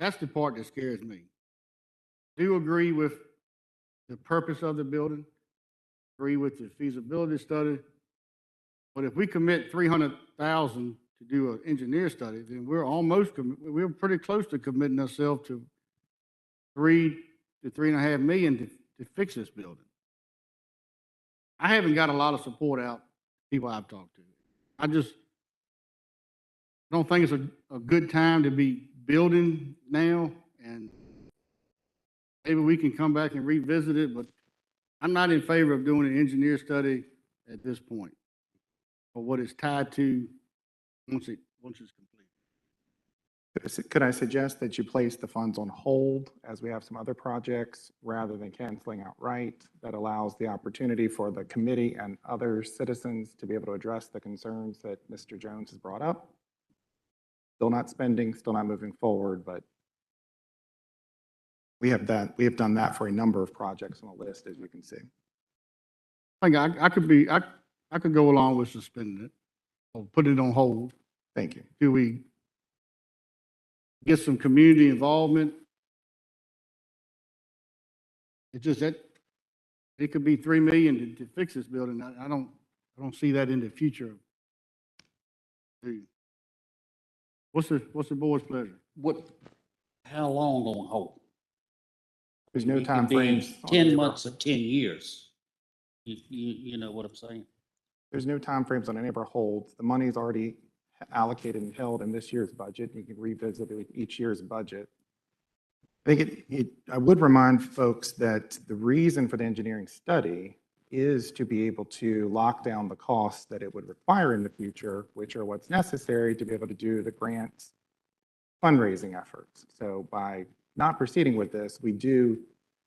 That's the part that scares me. Do agree with the purpose of the building, agree with the feasibility study. But if we commit $300,000 to do an engineer study, then we're pretty close to committing ourselves to $3 to $3.5 million to fix this building. I haven't got a lot of support out, people I've talked to. I don't think it's a good time to be building now, and maybe we can come back and revisit it, but I'm not in favor of doing an engineer study at this point for what it's tied to once it's complete. Could I suggest that you place the funds on hold as we have some other projects rather than canceling outright? That allows the opportunity for the committee and other citizens to be able to address the concerns that Mr. Jones has brought up. Still not spending, still not moving forward, but we have done that for a number of projects on the list, as you can see. I think I could go along with suspending it or put it on hold. Thank you. Do we get some community involvement? It's just that it could be $3 million to fix this building. I don't see that in the future. What's the board's pleasure? How long on hold? There's no It time could be frames. 10 months or 10 years. You know what I'm saying? There's no time frames on any of our holds. The money is already allocated and held in this year's budget. You can revisit it each year's budget. I think I would remind folks that the reason for the engineering study is to be able to lock down the costs that it would require in the future, which are what's necessary to be able to do the grants fundraising efforts. So by not proceeding with this, we do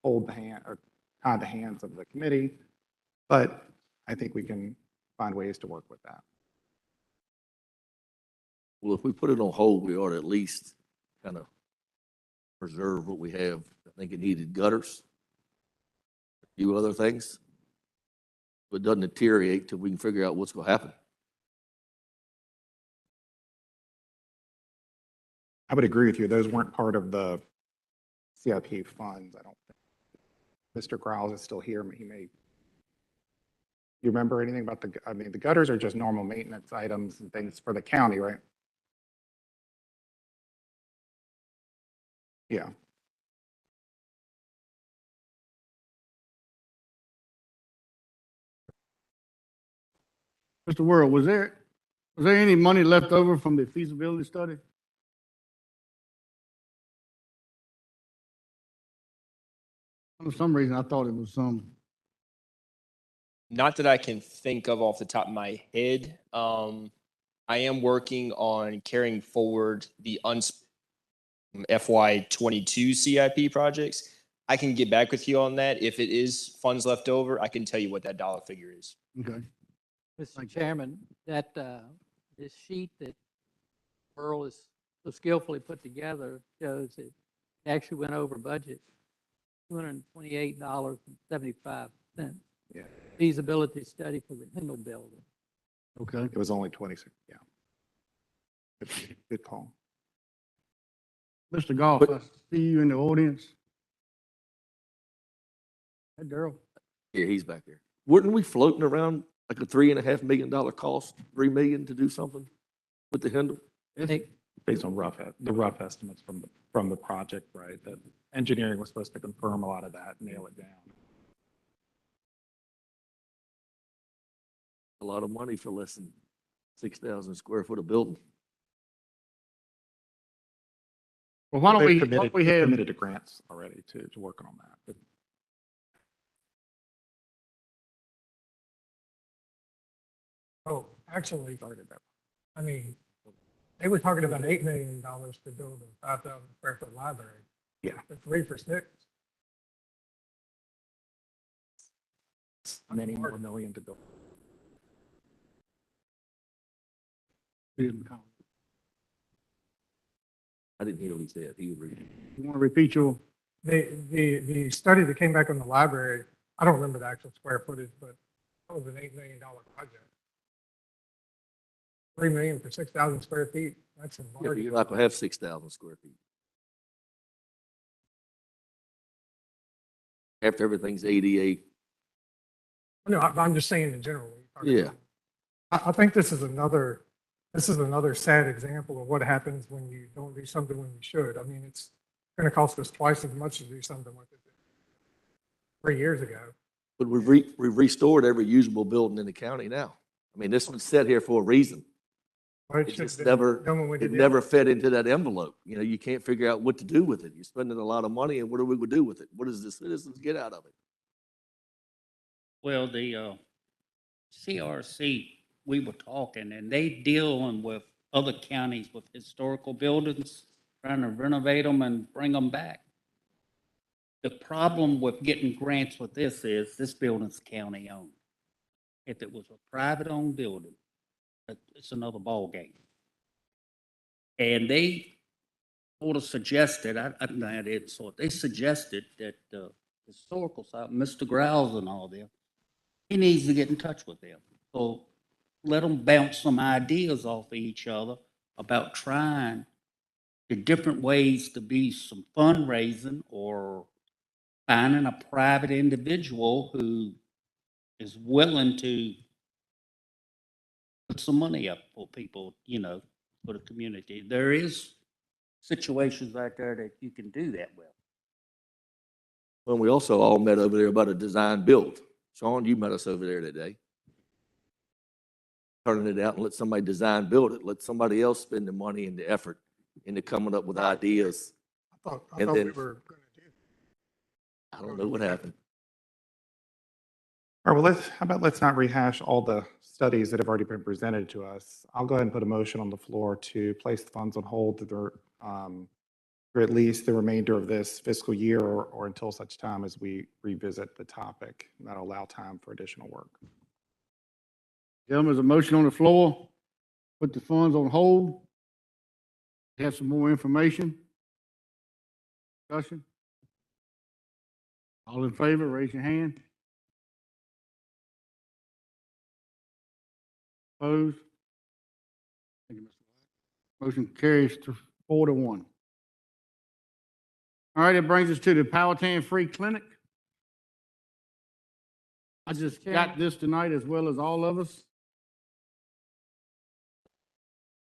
hold the hand or the hands of the committee, but I think we can find ways to work with that. Well, if we put it on hold, we ought to at least kind of preserve what we have. I think it needed gutters, a few other things. But it doesn't deteriorate till we can figure out what's going to happen. I would agree with you. Those weren't part of the CIP funds, I don't think. Mr. Growls is still here. He may. You remember anything about the gutters are just normal maintenance items and things for the county, right? Yeah. Mr. World, was there any money left over from the feasibility study? For some reason, I thought it was some. Not that I can think of off the top of my head. I am working on carrying forward the FY '22 CIP projects. I can get back with you on that. If it is funds left over, I can tell you what that dollar figure is. Okay. Mr. Chairman, that, this sheet that Earl is so skillfully put together shows it actually went over budget, $228.75. Yeah. Feasibility study for the Hindel Building. Okay. It was only 26. Yeah. Good call. Mr. Goff, I see you in the audience. Hey, Daryl. Yeah, he's back there. Weren't we floating around like a $3.5 million cost, 3 million to do something with the Hindle? Based on the rough estimates from the project, right? That engineering was supposed to confirm a lot of that, nail it down. A lot of money for less than 6,000 square foot of building. Well, why don't They've we have, committed to grants already to working on that. But Oh, actually, started that. I mean, they were talking about $8 million to build a 5,000 square foot library. Yeah. The 3 for 6. Many more million to build. I didn't hear what he said. He was reading. you want to repeat your, The study that came back on the library, I don't remember the actual square footage, but that was an $8 million project. 3 million for 6,000 square feet. That's a Yeah, but large. you're not gonna have 6,000 square feet. After everything's ADA. No, I'm just saying in general. Yeah. I think this is another sad example of what happens when you don't do something when you should. I mean, it's going to cost us twice as much to do something like it did 3 years ago. But we've restored every usable building in the county now. I mean, this was set here for a reason. But It should just have been never, done when we it did the never other. fit into that envelope. You know, you can't figure out what to do with it. You're spending a lot of money and what are we gonna do with it? What does the citizens get out of it? Well, the CRC, we were talking, and they dealing with other counties with historical buildings, trying to renovate them and bring them back. The problem with getting grants with this is this building's county owned. If it was a private owned building, it's another ballgame. And they sort of suggested, I didn't sort, they suggested that the historical side, Mr. Growls and all them, he needs to get in touch with them. So let them bounce some ideas off of each other about trying the different ways to be some fundraising or finding a private individual who is willing to put some money up for people, you know, for the community. There is situations out there that you can do that with. Well, we also all met over there about a design build. Sean, you met us over there today. Turning it out and let somebody design build it. Let somebody else spend the money and the effort into coming up with ideas. I thought And we then- were going to do that. I don't know what happened. All right, well, how about let's not rehash all the studies that have already been presented to us. I'll go ahead and put a motion on the floor to place the funds on hold to the for at least the remainder of this fiscal year or until such time as we revisit the topic. That'll allow time for additional work. Gentlemen, there's a motion on the floor. Put the funds on hold. Have some more information. Discussion. All in favor, raise your hand. Opposed? Thank you, Mr. White. Motion carries to 4-1. All right, it brings us to the Powhatan Free Clinic. I just got this tonight as well as all of us.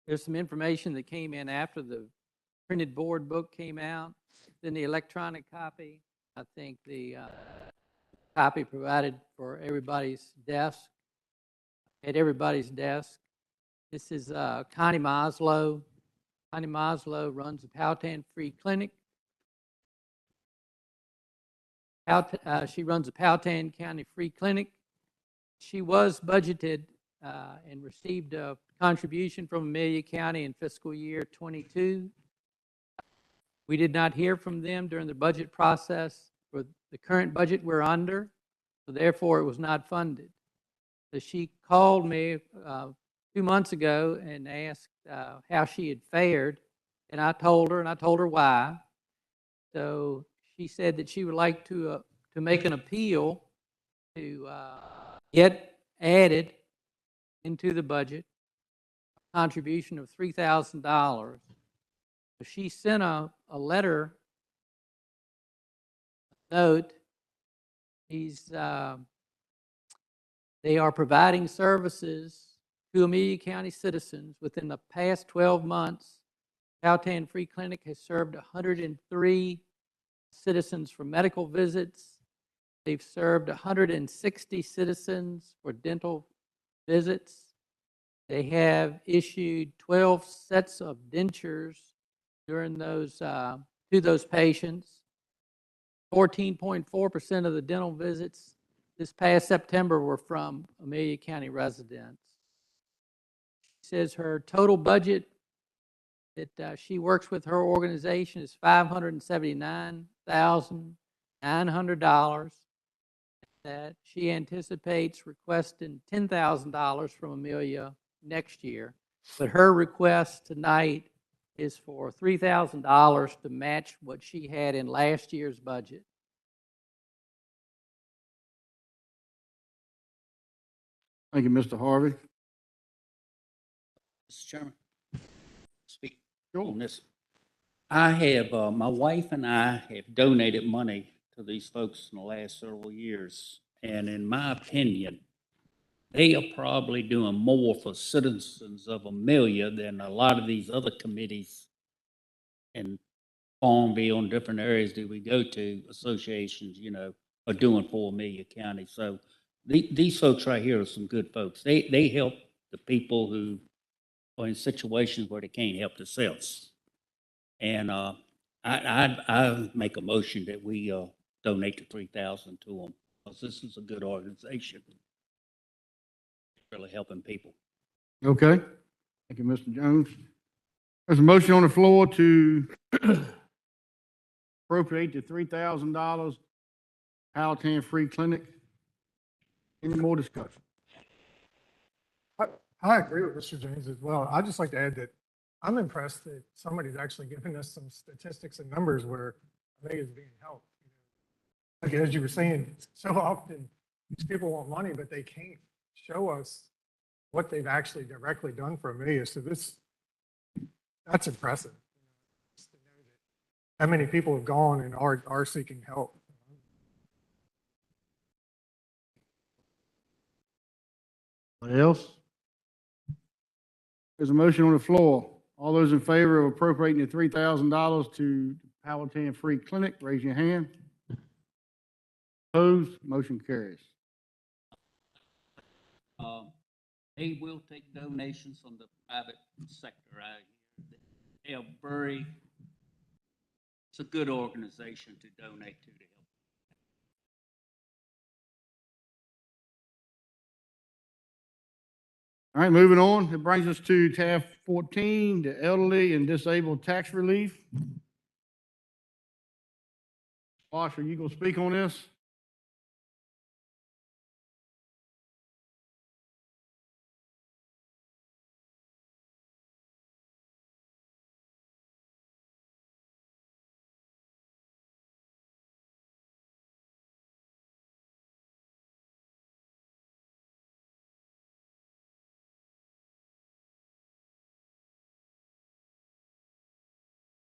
There's some information that came in after the printed board book came out, then the electronic copy. I think the copy provided for everybody's desk, at everybody's desk. This is Connie Maslow. Connie Maslow runs the Powhatan Free Clinic. She runs the Powhatan County Free Clinic. She was budgeted and received a contribution from Amelia County in fiscal year '22. We did not hear from them during the budget process for the current budget we're under, so therefore it was not funded. So she called me 2 months ago and asked how she had fared, and I told her why. So she said that she would like to make an appeal to get added into the budget a contribution of $3,000. So she sent a letter, a note. They are providing services to Amelia County citizens. Within the past 12 months, Powhatan Free Clinic has served 103 citizens for medical visits. They've served 160 citizens for dental visits. They have issued 12 sets of dentures during those to those patients. 14.4% of the dental visits this past September were from Amelia County residents. She says her total budget that she works with her organization is $579,900. That she anticipates requesting $10,000 from Amelia next year. But her request tonight is for $3,000 to match what she had in last year's budget. Thank you, Mr. Harvey. Mr. Chairman, speak on this. I have, my wife and I have donated money to these folks in the last several years. And in my opinion, they are probably doing more for citizens of Amelia than a lot of these other committees in Farmville and different areas that we go to, associations, are doing for Amelia County. So these folks right here are some good folks. They help the people who are in situations where they can't help themselves. And I make a motion that we donate the $3,000 to them, because this is a good organization. Really helping people. Okay. Thank you, Mr. Jones. There's a motion on the floor to appropriate the $3,000 Powhatan Free Clinic. Any more discussion? I agree with Mr. James as well. I'd just like to add that I'm impressed that somebody's actually given us some statistics and numbers where Amelia is being helped. Like, as you were saying, so often these people want money, but they can't show us what they've actually directly done for Amelia. So that's impressive. How many people have gone and are seeking help? What else? There's a motion on the floor. All those in favor of appropriating the $3,000 to Powhatan Free Clinic, raise your hand. Opposed? Motion carries. They will take donations from the private sector out here. It's a good organization to donate to help. All right, moving on. It brings us to tab 14, the elderly and disabled tax relief. Bosh, are you gonna speak on this?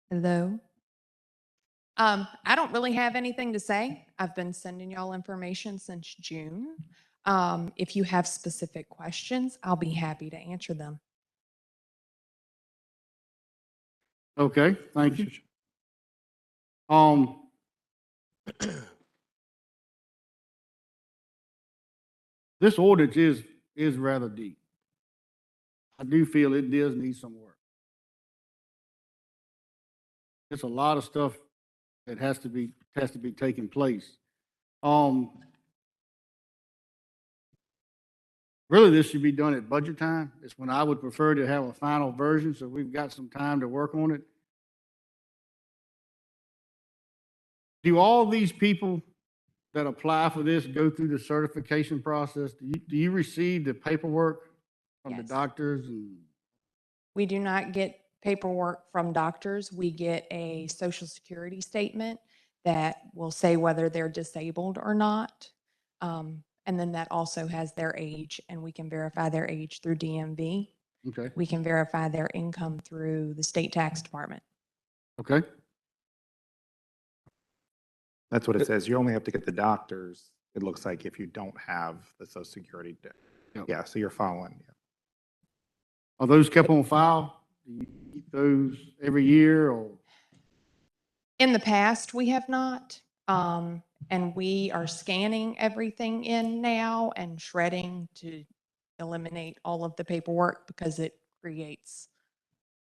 Hello. I don't really have anything to say. I've been sending y'all information since June. If you have specific questions, I'll be happy to answer them. Okay, thank you. This ordinance is rather deep. I do feel it does need some work. It's a lot of stuff that has to be taking place. Really, this should be done at budget time. It's when I would prefer to have a final version, so we've got some time to work on it. Do all these people that apply for this go through the certification process? Do you receive the paperwork from the Yes. doctors and? We do not get paperwork from doctors. We get a social security statement that will say whether they're disabled or not. And then that also has their age, and we can verify their age through DMV. Okay, We can verify their income through the state tax department. okay, That's what it says. You only have to get the doctors, it looks like, if you don't have the social security. Yep. Yeah, so you're following. Yeah. are those kept on file? Do you keep those every year or? In the past, we have not. And we are scanning everything in now and shredding to eliminate all of the paperwork because it creates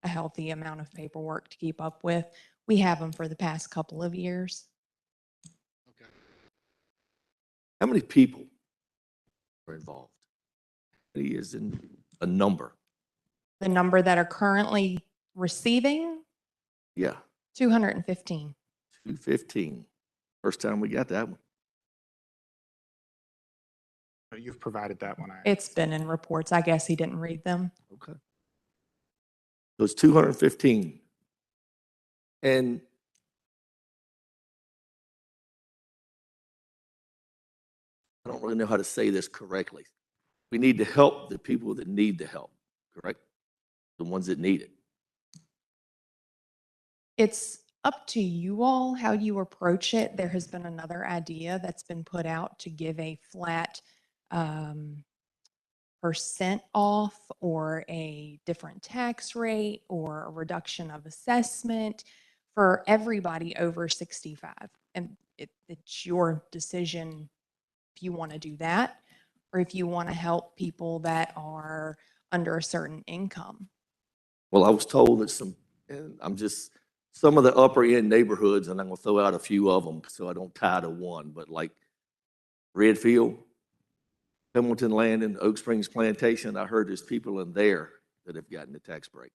a healthy amount of paperwork to keep up with. We have them for the past couple of years. How many people are involved? He is in a number. The number that are currently receiving, Yeah, 215. 215. First time we got that one. But you've provided that one. It's been in reports. I guess he didn't read them. Okay. So it's 215. And I don't really know how to say this correctly. We need to help the people that need the help, correct? The ones that need it. It's up to you all how you approach it. There has been another idea that's been put out to give a flat percent off or a different tax rate or a reduction of assessment for everybody over 65. And it's your decision if you want to do that or if you want to help people that are under a certain income. Well, I was told that some of the upper end neighborhoods, and I'm gonna throw out a few of them so I don't tie to one, but like Redfield, Hamilton Landing, Oak Springs Plantation, I heard there's people in there that have gotten the tax break.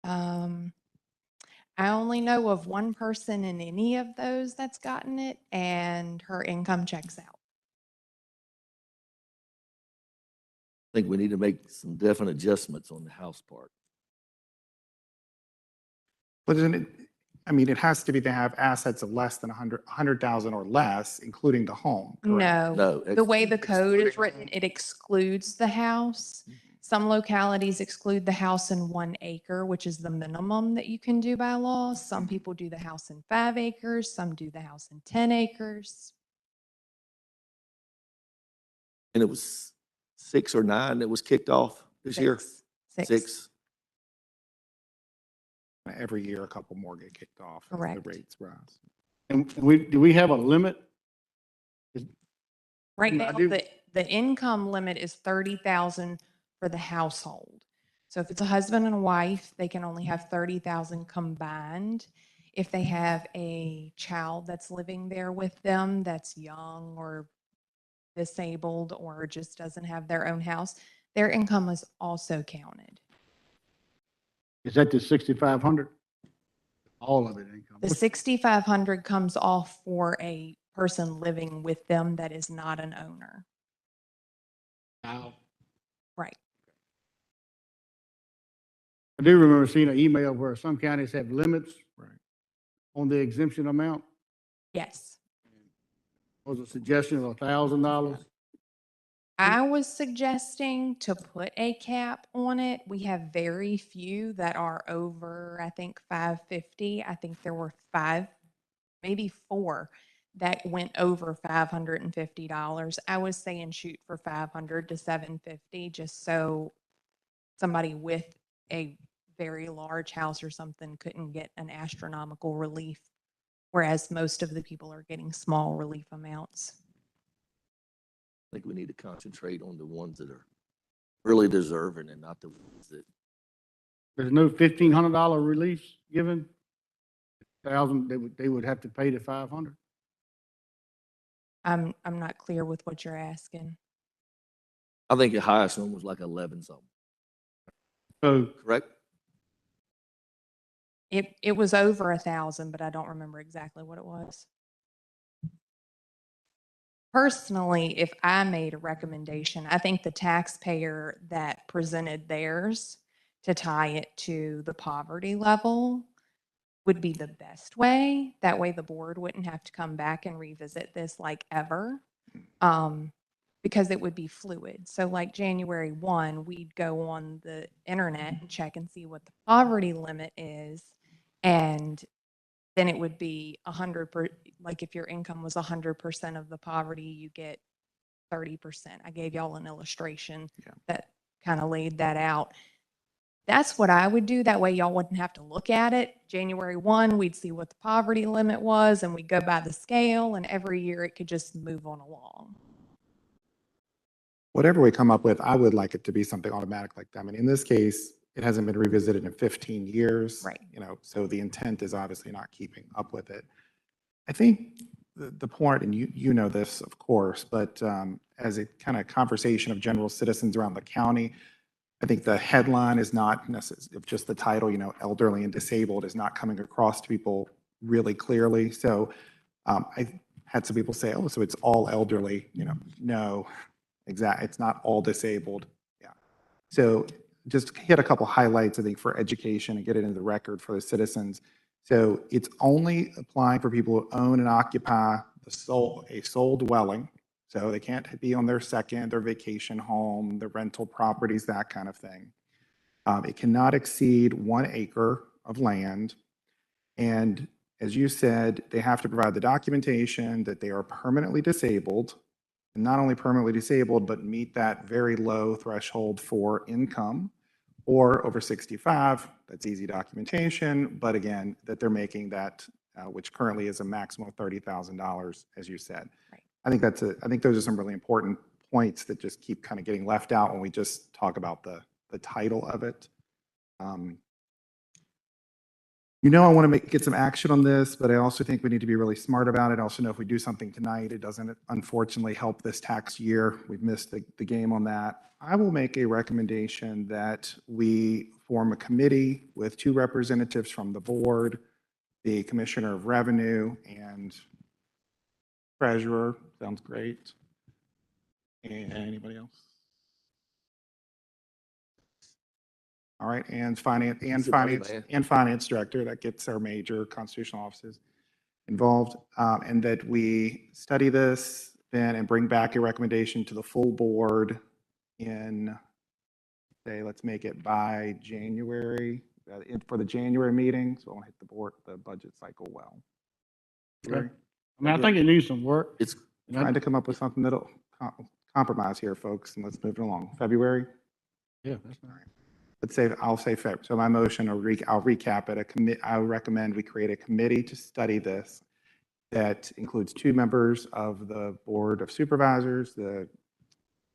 I only know of one person in any of those that's gotten it, and her income checks out. I think we need to make some definite adjustments on the house part. But isn't it, I mean, it has to be to have assets of less than 100,000 or less, including the home, correct? No, No, the way the code is excluding written, it excludes the house. Some localities exclude the house in 1 acre, which is the minimum that you can do by law. Some people do the house in 5 acres, some do the house in 10 acres. and it was 6 or 9 that was kicked off this year? Six. 6. Every year, a couple more get kicked off as Correct. the rates rise. And do we have a limit? Right I now, do- the income limit is 30,000 for the household. So if it's a husband and a wife, they can only have 30,000 combined. If they have a child that's living there with them that's young or disabled or just doesn't have their own house, their income is also counted. Is that the 6,500? All of it income. The 6,500 comes off for a person living with them that is not an owner. Wow. Right. I do remember seeing an email where some counties have limits Right. on the exemption amount. Yes. Was a suggestion of $1,000. I was suggesting to put a cap on it. We have very few that are over, I think, 550. I think there were 5, maybe 4 that went over $550. I was saying shoot for 500 to 750, just so somebody with a very large house or something couldn't get an astronomical relief, whereas most of the people are getting small relief amounts. I think we need to concentrate on the ones that are really deserving and not the ones that, There's no $1,500 release given. 1,000, they would have to pay the 500. I'm not clear with what you're asking. I think the highest one was like 11 something, So correct? It was over 1,000, but I don't remember exactly what it was. Personally, if I made a recommendation, I think the taxpayer that presented theirs to tie it to the poverty level would be the best way. That way the board wouldn't have to come back and revisit this like ever. Because it would be fluid. So like January 1, we'd go on the internet and check and see what the poverty limit is. And then it would be 100%, like if your income was 100% of the poverty, you get 30%. I gave y'all an illustration that kind of laid that out. That's what I would do. That way y'all wouldn't have to look at it. January 1, we'd see what the poverty limit was and we'd go by the scale, and every year it could just move on along. Whatever we come up with, I would like it to be something automatic like that. I mean, in this case, it hasn't been revisited in 15 years. Right. You know, so the intent is obviously not keeping up with it. I think the point, and you know this, of course, but as a kind of conversation of general citizens around the county, I think the headline is not necessarily, just the title, you know, elderly and disabled is not coming across to people really clearly. So I had some people say, oh, so it's all elderly, you know, no, exactly. It's not all disabled. Yeah. So just hit a couple highlights, I think, for education and get it into the record for the citizens. So it's only applying for people who own and occupy a sole dwelling. So they can't be on their second, their vacation home, their rental properties, that kind of thing. It cannot exceed 1 acre of land. And as you said, they have to provide the documentation that they are permanently disabled, and not only permanently disabled, but meet that very low threshold for income, or over 65, that's easy documentation, but again, that they're making that, which currently is a maximum of $30,000, as you said. Right. I think those are some really important points that just keep kind of getting left out when we just talk about the title of it. You know, I want to get some action on this, but I also think we need to be really smart about it. I also know if we do something tonight, it doesn't unfortunately help this tax year. We've missed the game on that. I will make a recommendation that we form a committee with 2 representatives from the board, the Commissioner of Revenue and Treasurer. Sounds great. And anybody else? All right, and finance director, that gets our major constitutional offices involved, and that we study this then and bring back a recommendation to the full board in, say, let's make it by January, for the January meeting, so I want to hit the budget cycle well. Okay. I mean, I think it needs some work. It's Trying to come up with something that'll compromise here, folks, and let's move it along. February? Yeah, that's all right. Let's say, I'll say February. So my motion, I'll recap it. I recommend we create a committee to study this that includes 2 members of the Board of Supervisors, the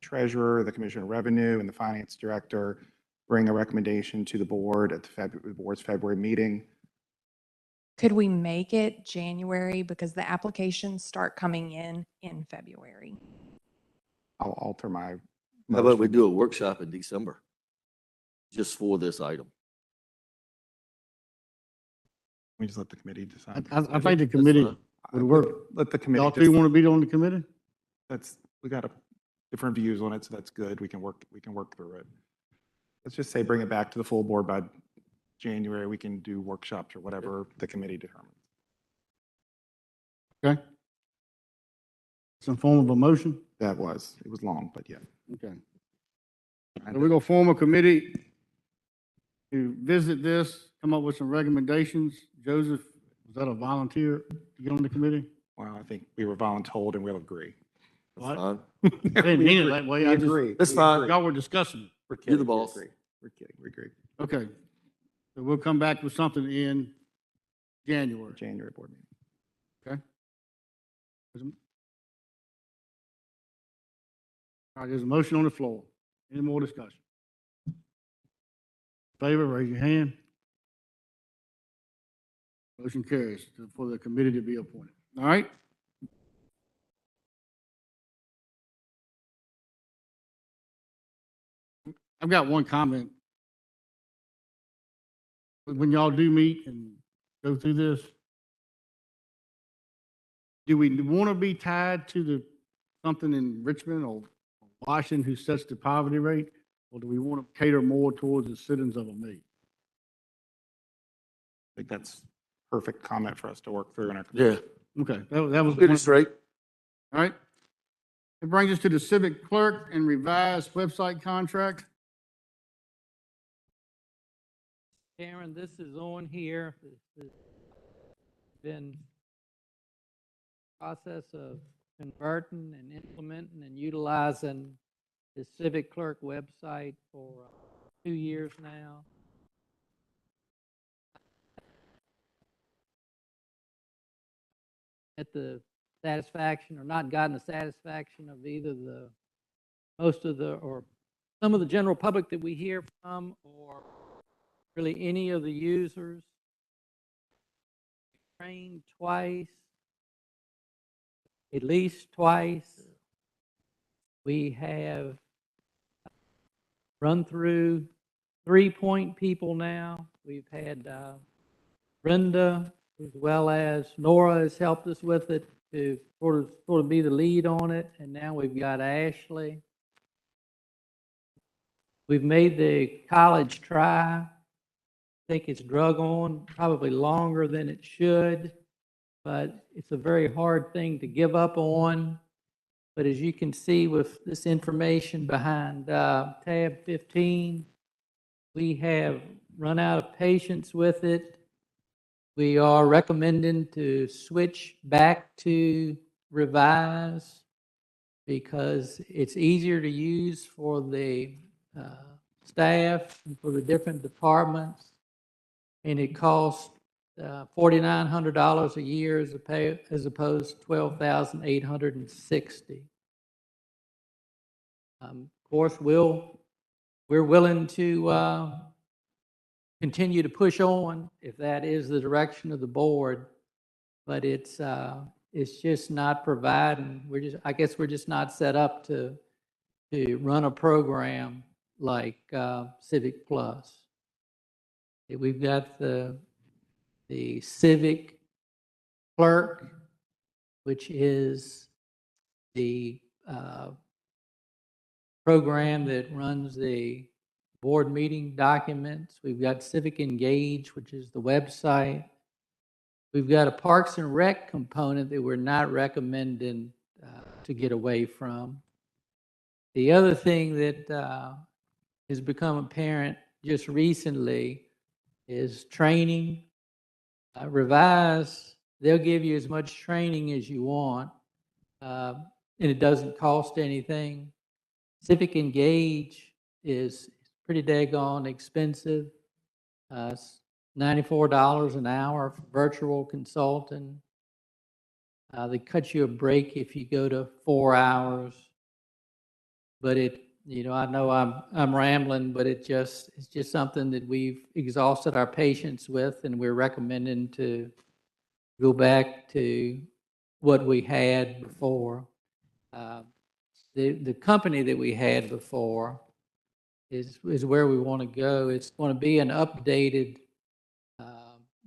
Treasurer, the Commissioner of Revenue, and the Finance Director. Bring a recommendation to the board at the board's February meeting. Could we make it January, because the applications start coming in February? I'll alter my how about we motion. do a workshop in December? Just for this item. We just let the committee decide. I think the committee would work. Let the Y'all committee, two want to be on the committee? we got different views on it, so that's good. We can work through it. Let's just say bring it back to the full board by January. We can do workshops or whatever the committee determines. Okay. Some form of a motion? It was long, but yeah. Okay. So we're gonna form a committee to visit this, come up with some recommendations. Joseph, was that a volunteer to get on the committee? Well, I think we were voluntold and we'll agree. That's What? fine. I didn't mean it that way. We I just, agree. That's We fine. agree. y'all were discussing it. We're You're kidding. the We boss. agree. We're kidding. We agree. Okay. So we'll come back with something in January. January board meeting. Okay. All right, there's a motion on the floor. Any more discussion? Favor, raise your hand. Motion carries for the committee to be appointed. All right? I've got one comment. When y'all do meet and go through this, do we want to be tied to something in Richmond or Washington who sets the poverty rate? Or do we want to cater more towards the citizens of Amelia? I think that's perfect comment for us to work through in our. Yeah. Okay, that was. Get it straight. All right. It brings us to the Civic Clerk and revised website contract. Karen, this is on here. This has been process of converting and implementing and utilizing the Civic Clerk website for 2 years now. At the satisfaction or not gotten the satisfaction of either most of the, or some of the general public that we hear from, or really any of the users. Trained twice, at least twice. We have run through 3-point people now. We've had Brenda, as well as Nora has helped us with it to sort of be the lead on it. And now we've got Ashley. We've made the college try. I think it's drug on probably longer than it should, but it's a very hard thing to give up on. But as you can see with this information behind tab 15, we have run out of patience with it. We are recommending to switch back to revise because it's easier to use for the staff and for the different departments. And it costs $4,900 a year as opposed to $12,860. Of course, we're willing to continue to push on if that is the direction of the board, but it's just not providing. I guess we're just not set up to run a program like Civic Plus. We've got the Civic Clerk, which is the program that runs the board meeting documents. We've got Civic Engage, which is the website. We've got a Parks and Rec component that we're not recommending to get away from. The other thing that has become apparent just recently is training. Revise, they'll give you as much training as you want, and it doesn't cost anything. Civic Engage is pretty daggone expensive. It's $94 an hour for virtual consulting. They cut you a break if you go to 4 hours. But I know I'm rambling, but it's just something that we've exhausted our patience with, and we're recommending to go back to what we had before. The company that we had before is where we want to go. It's going to be an updated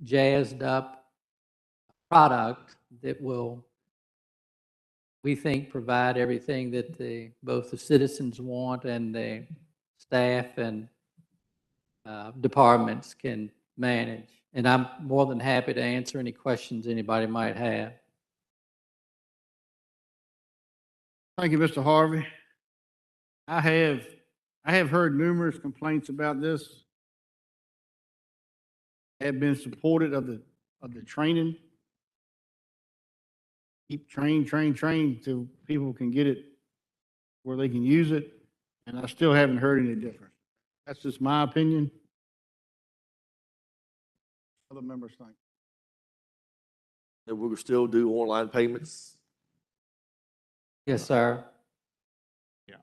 jazzed up product that will, we think, provide everything that both the citizens want and the staff and departments can manage. And I'm more than happy to answer any questions anybody might have. Thank you, Mr. Harvey. I have heard numerous complaints about this. Have been supportive of the training. Keep train till people can get it where they can use it, and I still haven't heard any difference. That's just my opinion. Other members think. That we will still do online payments. Yes, sir. Yeah.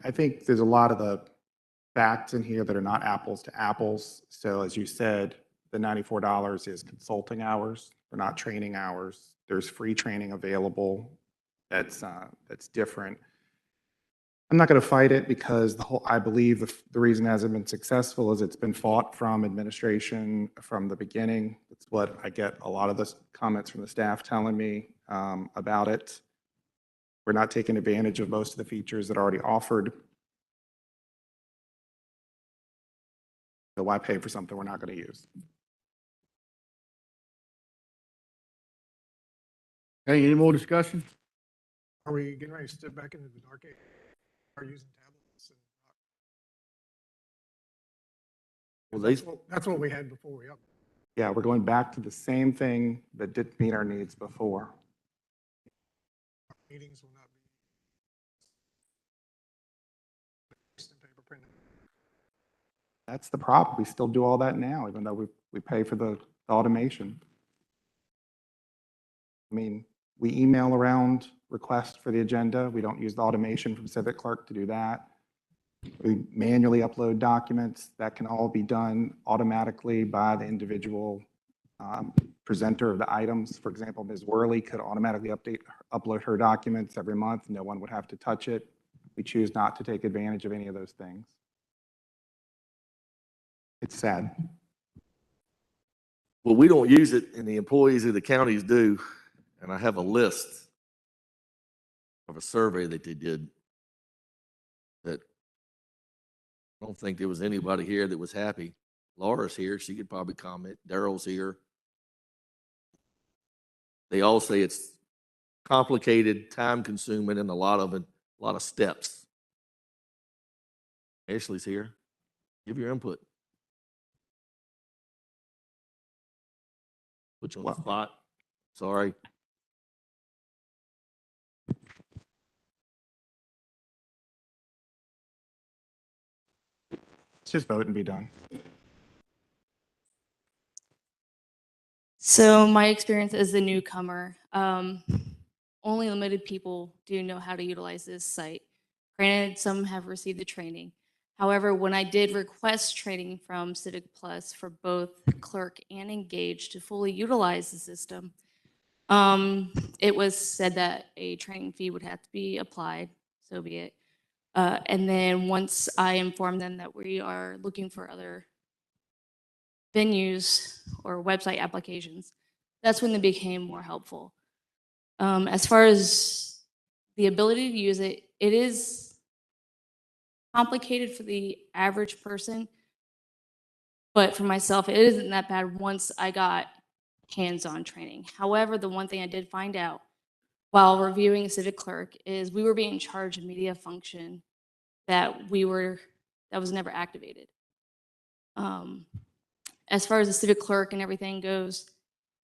I think there's a lot of the facts in here that are not apples to apples. So as you said, the $94 is consulting hours. They're not training hours. There's free training available. That's different. I'm not going to fight it because I believe the reason it hasn't been successful is it's been fought from administration from the beginning. That's what I get a lot of the comments from the staff telling me about it. We're not taking advantage of most of the features that are already offered. So why pay for something we're not going to use? Okay, any more discussion? Are we getting ready to step back into the dark age? Are using tablets? Well, That's what we had before we upgraded. Yeah, we're going back to the same thing that didn't meet our needs before. Meetings will not be paper printed. That's the problem. We still do all that now, even though we pay for the automation. I mean, we email around requests for the agenda. We don't use the automation from Civic Clerk to do that. We manually upload documents. That can all be done automatically by the individual presenter of the items. For example, Ms. Worley could automatically upload her documents every month. No one would have to touch it. We choose not to take advantage of any of those things. It's sad. Well, we don't use it, and the employees of the counties do. And I have a list of a survey that they did that I don't think there was anybody here that was happy. Laura's here. She could probably comment. Daryl's here. They all say it's complicated, time-consuming, and a lot of steps. Ashley's here. Give your input. Put you on the spot. Sorry. Let's just vote and be done. So my experience as a newcomer, only limited people do know how to utilize this site. Granted, some have received the training. However, when I did request training from Civic Plus for both Clerk and Engage to fully utilize the system, it was said that a training fee would have to be applied, so be it. And then once I informed them that we are looking for other venues or website applications, that's when they became more helpful. As far as the ability to use it, it is complicated for the average person, but for myself, it isn't that bad once I got hands-on training. However, the one thing I did find out while reviewing Civic Clerk is we were being charged a media function that was never activated. As far as the Civic Clerk and everything goes,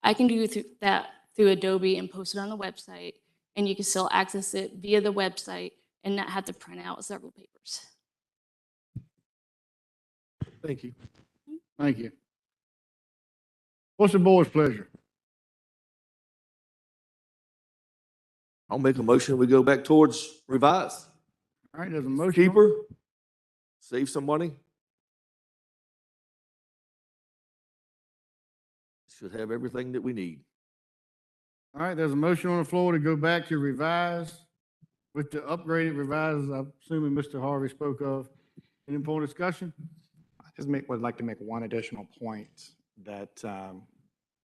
I can do that through Adobe and post it on the website, and you can still access it via the website and not have to print out several papers. Thank you. Thank you. What's the board's pleasure? I'll make a motion. We go back towards revise. All right, there's a motion. Cheaper. Save some money. Should have everything that we need. All right, there's a motion on the floor to go back to revise with the upgraded revise, I'm assuming Mr. Harvey spoke of. Any more discussion? Would like to make one additional point that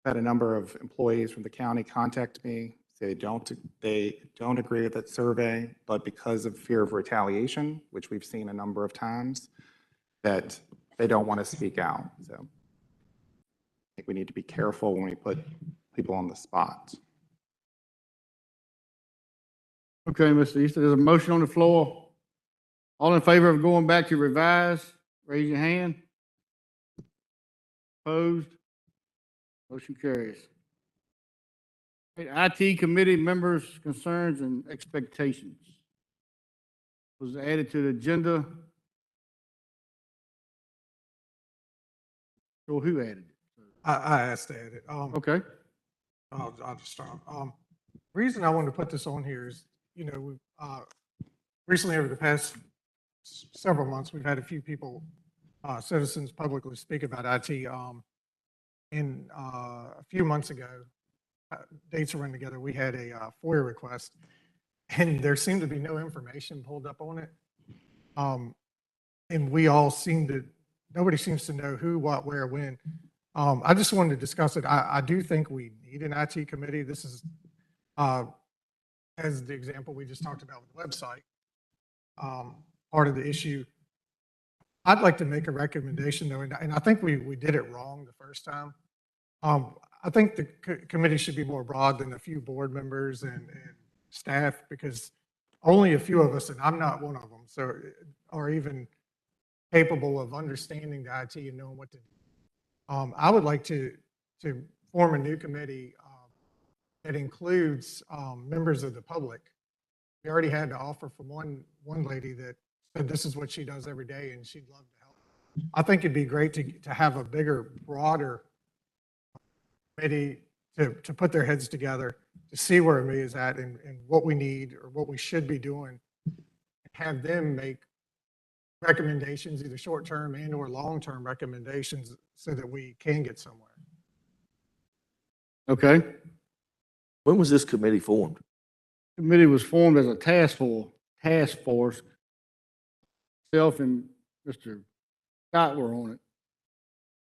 had a number of employees from the county contact me, say they don't agree with that survey, but because of fear of retaliation, which we've seen a number of times, that they don't want to speak out. So I think we need to be careful when we put people on the spot. Okay, Mr. Easter, there's a motion on the floor. All in favor of going back to revise, raise your hand. Opposed? Motion carries. IT committee members' concerns and expectations was added to the agenda. So who added it? I asked to add it. Okay. I'll just start. Reason I wanted to put this on here is, you know, we've recently over the past several months, we've had a few people, citizens publicly speak about IT. And a few months ago, dates are running together, we had a FOIA request, and there seemed to be no information pulled up on it. And we all nobody seems to know who, what, where, when. I just wanted to discuss it. I do think we need an IT committee. This is, as the example we just talked about with the website, part of the issue. I'd like to make a recommendation though, and I think we did it wrong the first time. I think the committee should be more broad than a few board members and staff, because only a few of us, and I'm not one of them, so are even capable of understanding the IT and knowing what to do. I would like to form a new committee that includes members of the public. We already had an offer from one lady that said this is what she does every day and she'd love to help. I think it'd be great to have a bigger, broader committee to put their heads together to see where Amelia is at and what we need or what we should be doing. Have them make recommendations, either short-term and or long-term recommendations, so that we can get somewhere. Okay. When was this committee formed? Committee was formed as a task force. Myself and Mr. Scott were on it.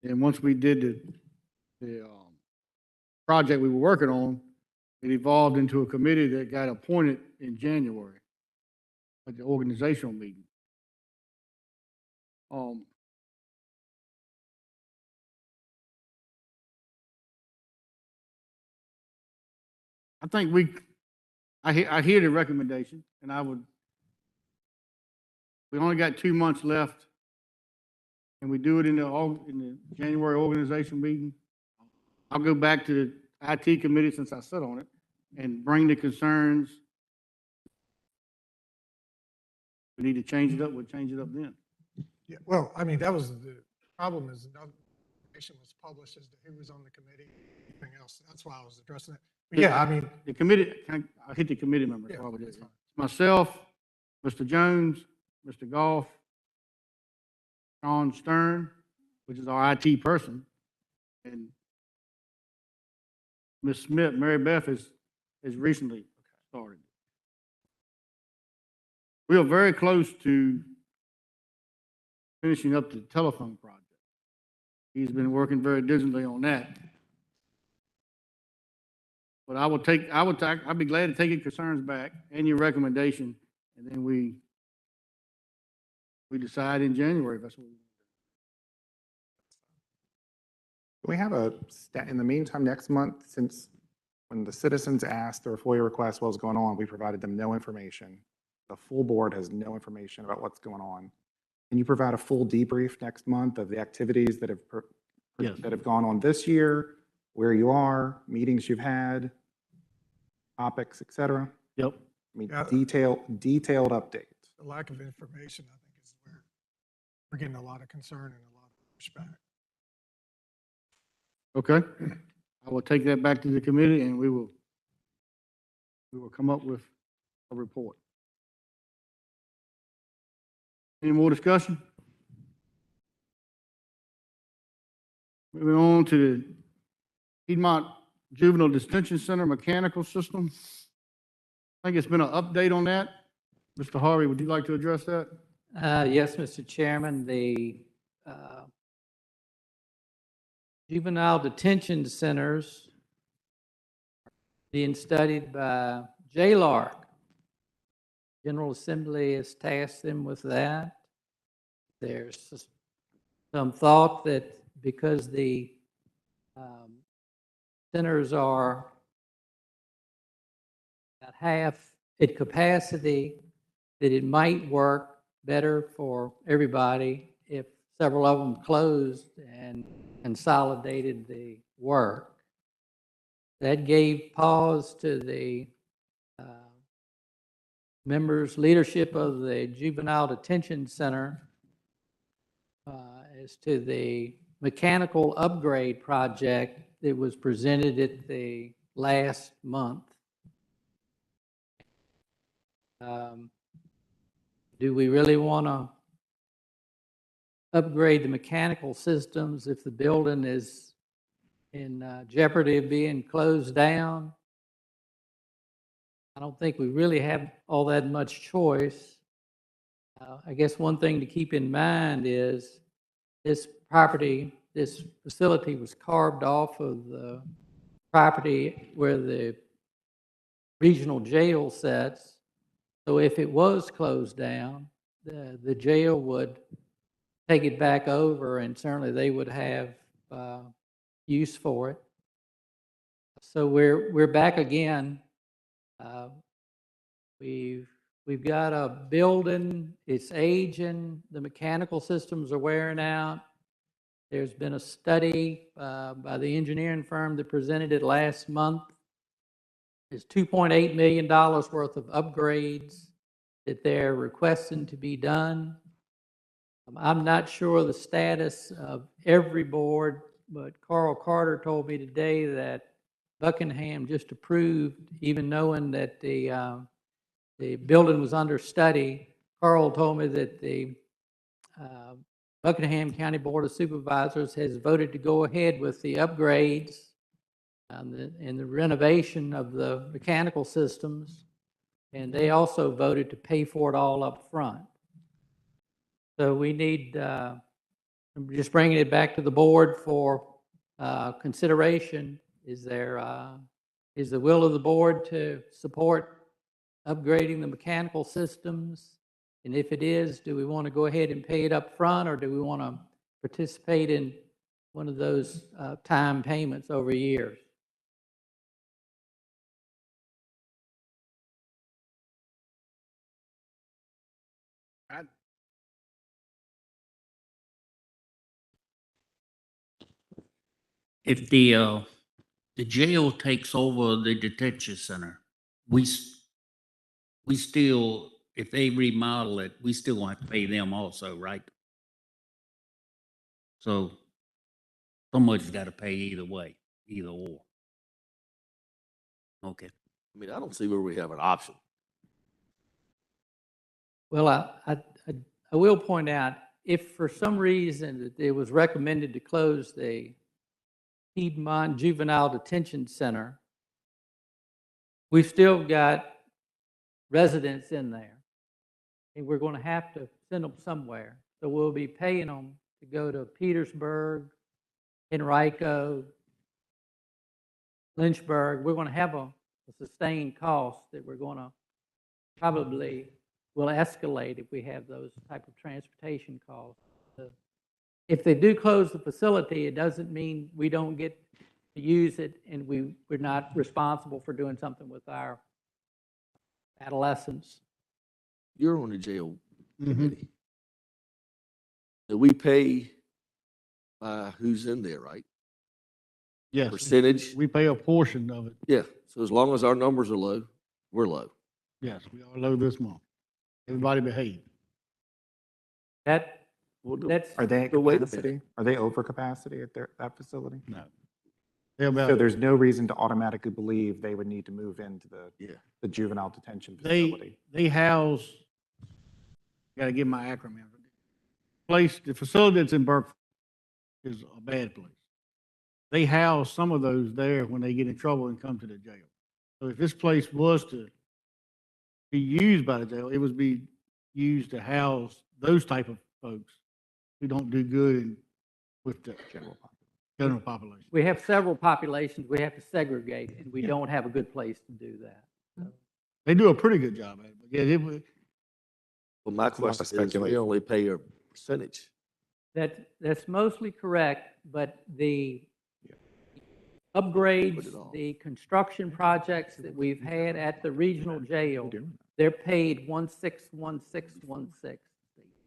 And once we did the project we were working on, it evolved into a committee that got appointed in January at the organizational meeting. I think I hear the recommendation, and we only got 2 months left, and we do it in the January organization meeting. I'll go back to the IT committee, since I sit on it, and bring the concerns. We need to change it up, we'll change it up then. Yeah, well, I mean, that was the problem, is no information was published as to who was on the committee, anything else. That's why I was addressing it. But yeah, I mean, the committee, I hit the committee members. Yeah, Probably that's fine. Myself, Mr. Jones, Mr. Goff, Sean Stern, which is our IT person, and Ms. Smith, Mary Beth has recently started. We are very close to finishing up the telephone project. He's been working very diligently on that. But I'd be glad to take your concerns back and your recommendation, and then we decide in January if that's what we want. We have in the meantime, next month, since when the citizens asked their FOIA request what was going on, we provided them no information. The full board has no information about what's going on. Can you provide a full debrief next month of the activities that have gone on this year, where you are, meetings you've had, topics, et cetera? Yep. I mean, Yeah. detailed update. the lack of information, I think, is where we're getting a lot of concern and a lot of pushback. Okay. I will take that back to the committee, and we will come up with a report. Any more discussion? Moving on to the Piedmont Juvenile Detention Center mechanical system. I think it's been an update on that. Mr. Harvey, would you like to address that? Yes, Mr. Chairman, the uh, juvenile detention centers being studied by JLARC. General Assembly has tasked them with that. There's some thought that because the centers are about half at capacity, that it might work better for everybody if several of them closed and consolidated the work. That gave pause to the members' leadership of the Juvenile Detention Center as to the mechanical upgrade project that was presented at the last month. Do we really want to upgrade the mechanical systems if the building is in jeopardy of being closed down? I don't think we really have all that much choice. I guess one thing to keep in mind is this facility was carved off of the property where the regional jail sits. So if it was closed down, the jail would take it back over, and certainly they would have use for it. So we're back again. We've got a building, it's aging, the mechanical systems are wearing out. There's been a study by the engineering firm that presented it last month. There's $2.8 million worth of upgrades that they're requesting to be done. I'm not sure the status of every board, but Carl Carter told me today that Buckingham just approved, even knowing that the building was under study. Carl told me that the Buckingham County Board of Supervisors has voted to go ahead with the upgrades and the renovation of the mechanical systems, and they also voted to pay for it all up front. So we need, I'm just bringing it back to the board for consideration. Is the will of the board to support upgrading the mechanical systems? And if it is, do we want to go ahead and pay it up front, or do we want to participate in one of those time payments over years? If the jail takes over the detention center, we still, if they remodel it, we still gonna have to pay them also, right? So somebody's got to pay either way, either or. Okay. I mean, I don't see where we have an option. Well, I will point out, if for some reason it was recommended to close the Piedmont Juvenile Detention Center, we've still got residents in there, and we're going to have to send them somewhere. So we'll be paying them to go to Petersburg, Henrico, Lynchburg. We're going to have a sustained cost that we're going to probably will escalate if we have those type of transportation costs. If they do close the facility, it doesn't mean we don't get to use it, and we're not responsible for doing something with our adolescents. You're on the jail committee. Do we pay who's in there, right? Yes. Percentage? We pay a portion of it. Yeah, so as long as our numbers are low, we're low. Yes, we are low this month. Everybody behave. That's Are they at So wait a minute. capacity? Are they over capacity at that facility? No. They're So about, there's no reason to automatically believe they would need to move into the juvenile detention facility. they house, gotta get my acronym. The facility that's in Burke is a bad place. They house some of those there when they get in trouble and come to the jail. So if this place was to be used by the jail, it would be used to house those type of folks who don't do good with the general population. We have several populations we have to segregate, and we Yeah. don't have a good place to do that. They do a pretty good job at it, but yeah, it would, Well, my It's a lot of question is, we speculation. only pay a percentage. That's mostly correct, but the Put upgrades, it on. the construction projects that we've had at the regional jail, they're paid 161616.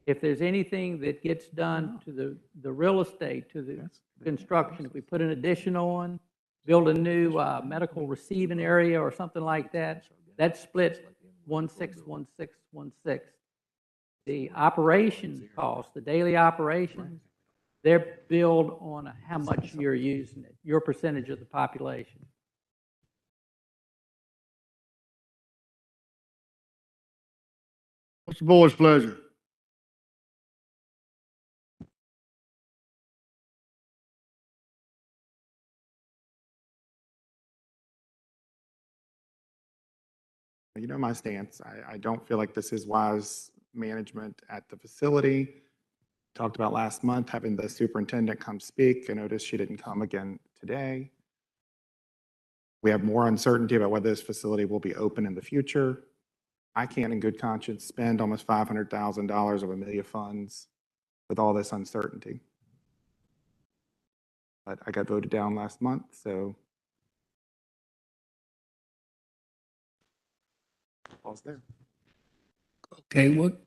If there's anything that gets done to the real estate, to the construction, if we put an addition on, build a new medical receiving area or something like that, that's split 161616. The operation cost, the daily operations, they're billed on how much you're using it, your percentage of the population. what's the board's pleasure? You know my stance. I don't feel like this is wise management at the facility. Talked about last month, having the superintendent come speak. I noticed she didn't come again today. We have more uncertainty about whether this facility will be open in the future. I can't in good conscience spend almost $500,000 of Amelia funds with all this uncertainty. But I got voted down last month, so pause there. Okay, what,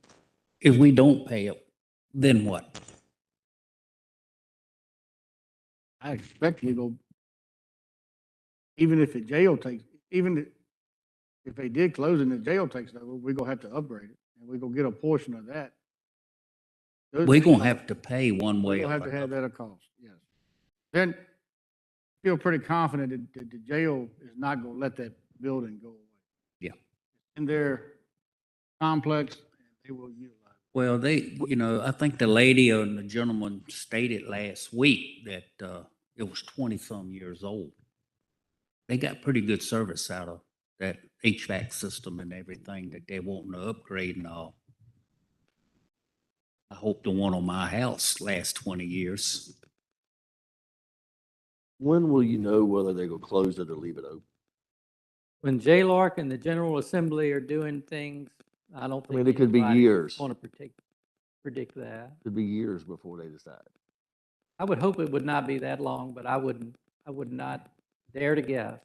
if we don't pay it, then what? I expect you to, even if the jail takes, even if they did close and the jail takes over, we're gonna have to upgrade it, and we're gonna get a portion of that. We're gonna have to pay one way We'll or have to have another. that a cost, yes. Then, feel pretty confident that the jail is not gonna let that building go away. Yeah. In their complex, they will utilize. Well, I think the lady and the gentleman stated last week that it was 20-some years old. They got pretty good service out of that HVAC system and everything that they're wanting to upgrade and all. I hope the one on my house lasts 20 years. When will you know whether they're gonna close it or leave it open? When JLARC and the General Assembly are doing things, I don't think. I mean, it could be years. Want to predict that. Could be years before they decide. I would hope it would not be that long, but I would not dare to guess.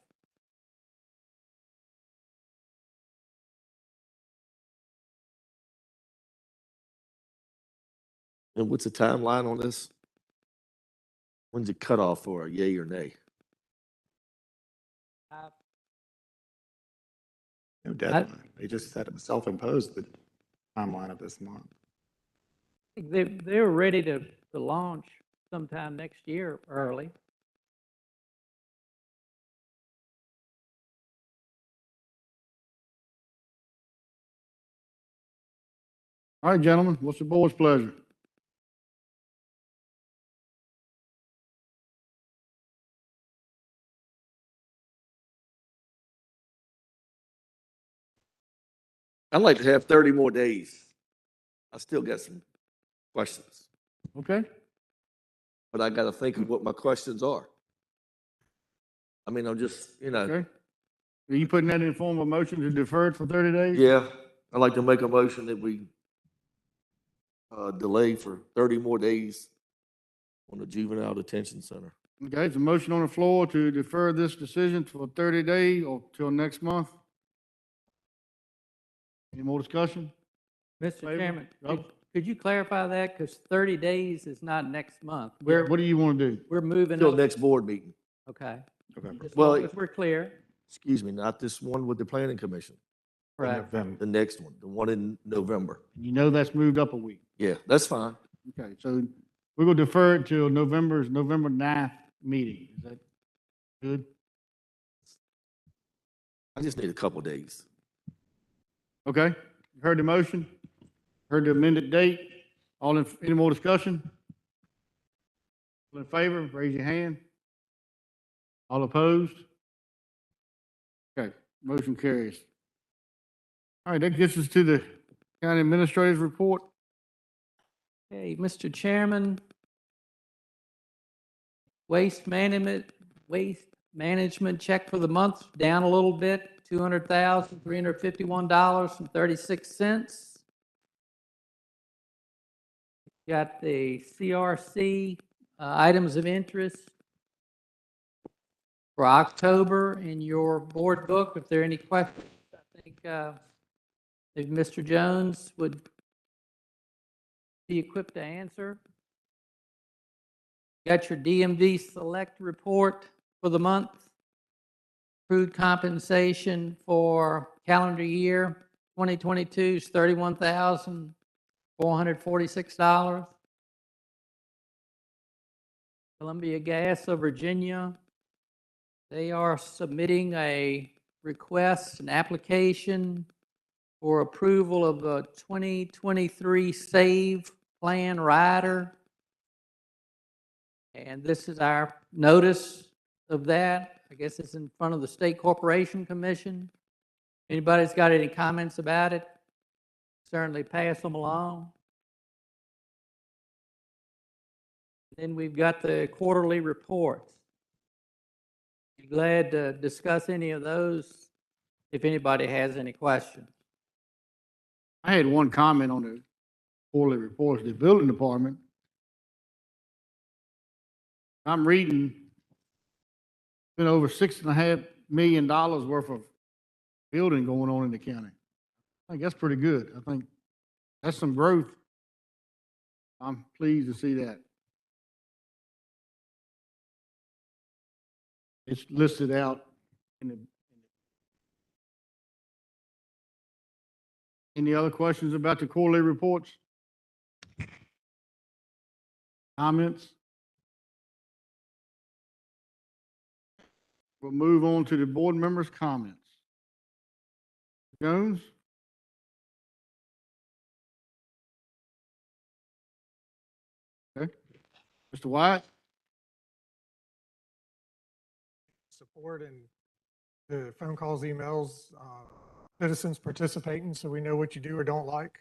And what's the timeline on this? When's it cut off for a yay or nay? No deadline. They just self-imposed the timeline of this month. They're ready to launch sometime next year early. All right, gentlemen, what's the board's pleasure? I'd like to have 30 more days. I still got some questions, Okay, but I gotta think of what my questions are. I mean, I'm just, okay. Are you putting that in form of a motion to defer it for 30 days? yeah, I'd like to make a motion that we delay for 30 more days on the Juvenile Detention Center. Okay, it's a motion on the floor to defer this decision for 30 days or till next month. Any more discussion? Mr. Favor? Chairman, Yep. could you clarify that? Because 30 days is not next month. What do you want to do? We're moving. Till up. next board meeting. Okay. November. As Well, long as we're clear. Excuse me, not this one with the planning commission, Correct. the next one, the one in November. You know that's moved up a week. Yeah, that's fine. Okay, so we're going to defer it till November 9th meeting. Is that good? I just need a couple days. Okay, you heard the motion? Heard the amended date? Any more discussion? All in favor, raise your hand. All opposed? Okay, motion carries. All right, that gets us to the county administrator's report. Okay, Mr. Chairman, waste management check for the month, down a little bit, $200,351.36. Got the CRC items of interest for October in your board book. If there are any questions, I think if Mr. Jones would be equipped to answer. Got your DMV select report for the month. Accrued compensation for calendar year 2022 is $31,446. Columbia Gas of Virginia, they are submitting a request, an application for approval of a 2023 Save Plan Rider. And this is our notice of that. I guess it's in front of the State Corporation Commission. Anybody's got any comments about it? Certainly pass them along. Then we've got the quarterly reports. Be glad to discuss any of those if anybody has any questions. I had one comment on the quarterly reports, the building department. I'm reading, been over $6.5 million worth of building going on in the county. I think that's pretty good. I think that's some growth. I'm pleased to see that. It's listed out in the. Any other questions about the quarterly reports? Comments? We'll move on to the board members' comments. Jones? Okay. Mr. White? Support and the phone calls, emails, citizens participating, so we know what you do or don't like.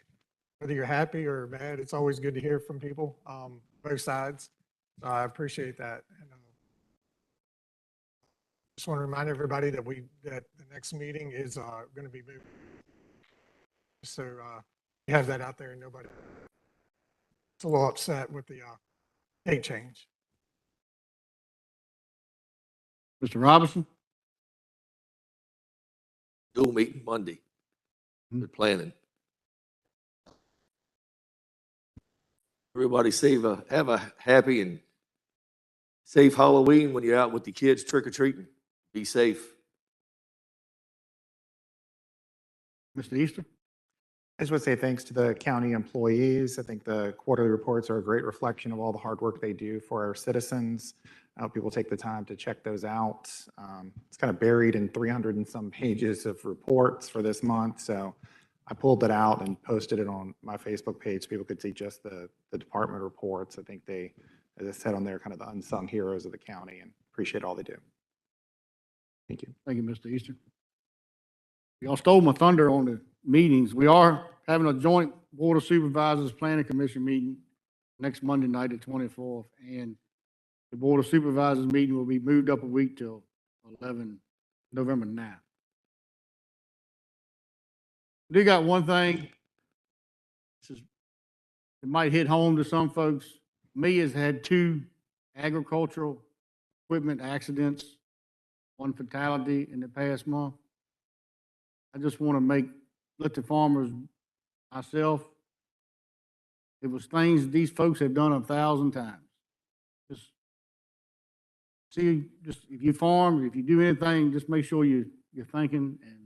Whether you're happy or mad, it's always good to hear from people, both sides. I appreciate that. And just want to remind everybody that the next meeting is going to be moved. So you have that out there, and nobody's a little upset with the date change. Mr. Robinson? Dual meeting Monday. Good planning. Everybody have a happy and safe Halloween when you're out with the kids trick-or-treating. Be safe. Mr. Easter? I just want to say thanks to the county employees. I think the quarterly reports are a great reflection of all the hard work they do for our citizens. I hope people take the time to check those out. It's kind of buried in 300 and some pages of reports for this month. So I pulled it out and posted it on my Facebook page so people could see just the department reports. I think they, as I said on there, kind of the unsung heroes of the county, and appreciate all they do. Thank you. Thank you, Mr. Easter. Y'all stole my thunder on the meetings. We are having a joint Board of Supervisors Planning Commission meeting next Monday night, the 24th, and the Board of Supervisors meeting will be moved up a week till November 9th. We got one thing. It might hit home to some folks. Amelia's had 2 agricultural equipment accidents, 1 fatality in the past month. I just want to let the farmers, myself, it was things these folks have done 1,000 times. Just if you farm, if you do anything, just make sure you're thinking, and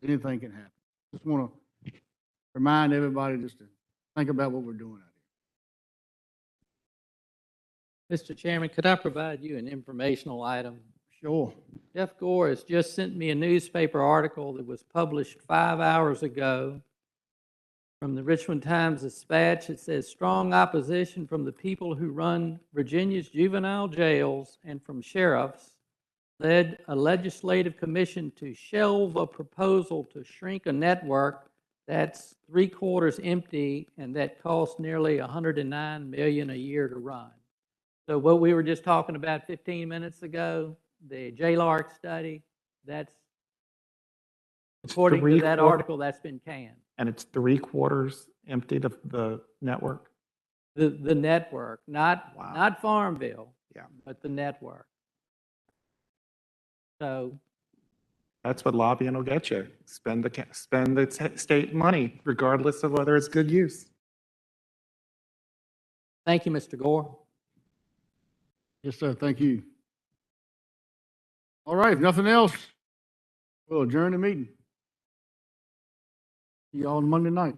anything can happen. Just want to remind everybody just to think about what we're doing out here. Mr. Chairman, could I provide you an informational item? Sure. Jeff Gore has just sent me a newspaper article that was published 5 hours ago from the Richmond Times-Dispatch. It says, strong opposition from the people who run Virginia's juvenile jails and from sheriffs led a legislative commission to shelve a proposal to shrink a network That's 3/4 empty, and that costs nearly 109 million a year to run. So what we were just talking about 15 minutes ago, the JLARC study, that's, according to that article, that's been canned. And it's 3/4 empty, the network? The network, not, Wow. not Farmville. Yeah. But the network. So, That's what lobbying will get you. Spend the state money regardless of whether it's good use. thank you, Mr. Gore. Yes, sir. Thank you. All right, if nothing else, we'll adjourn the meeting. See you all on Monday night.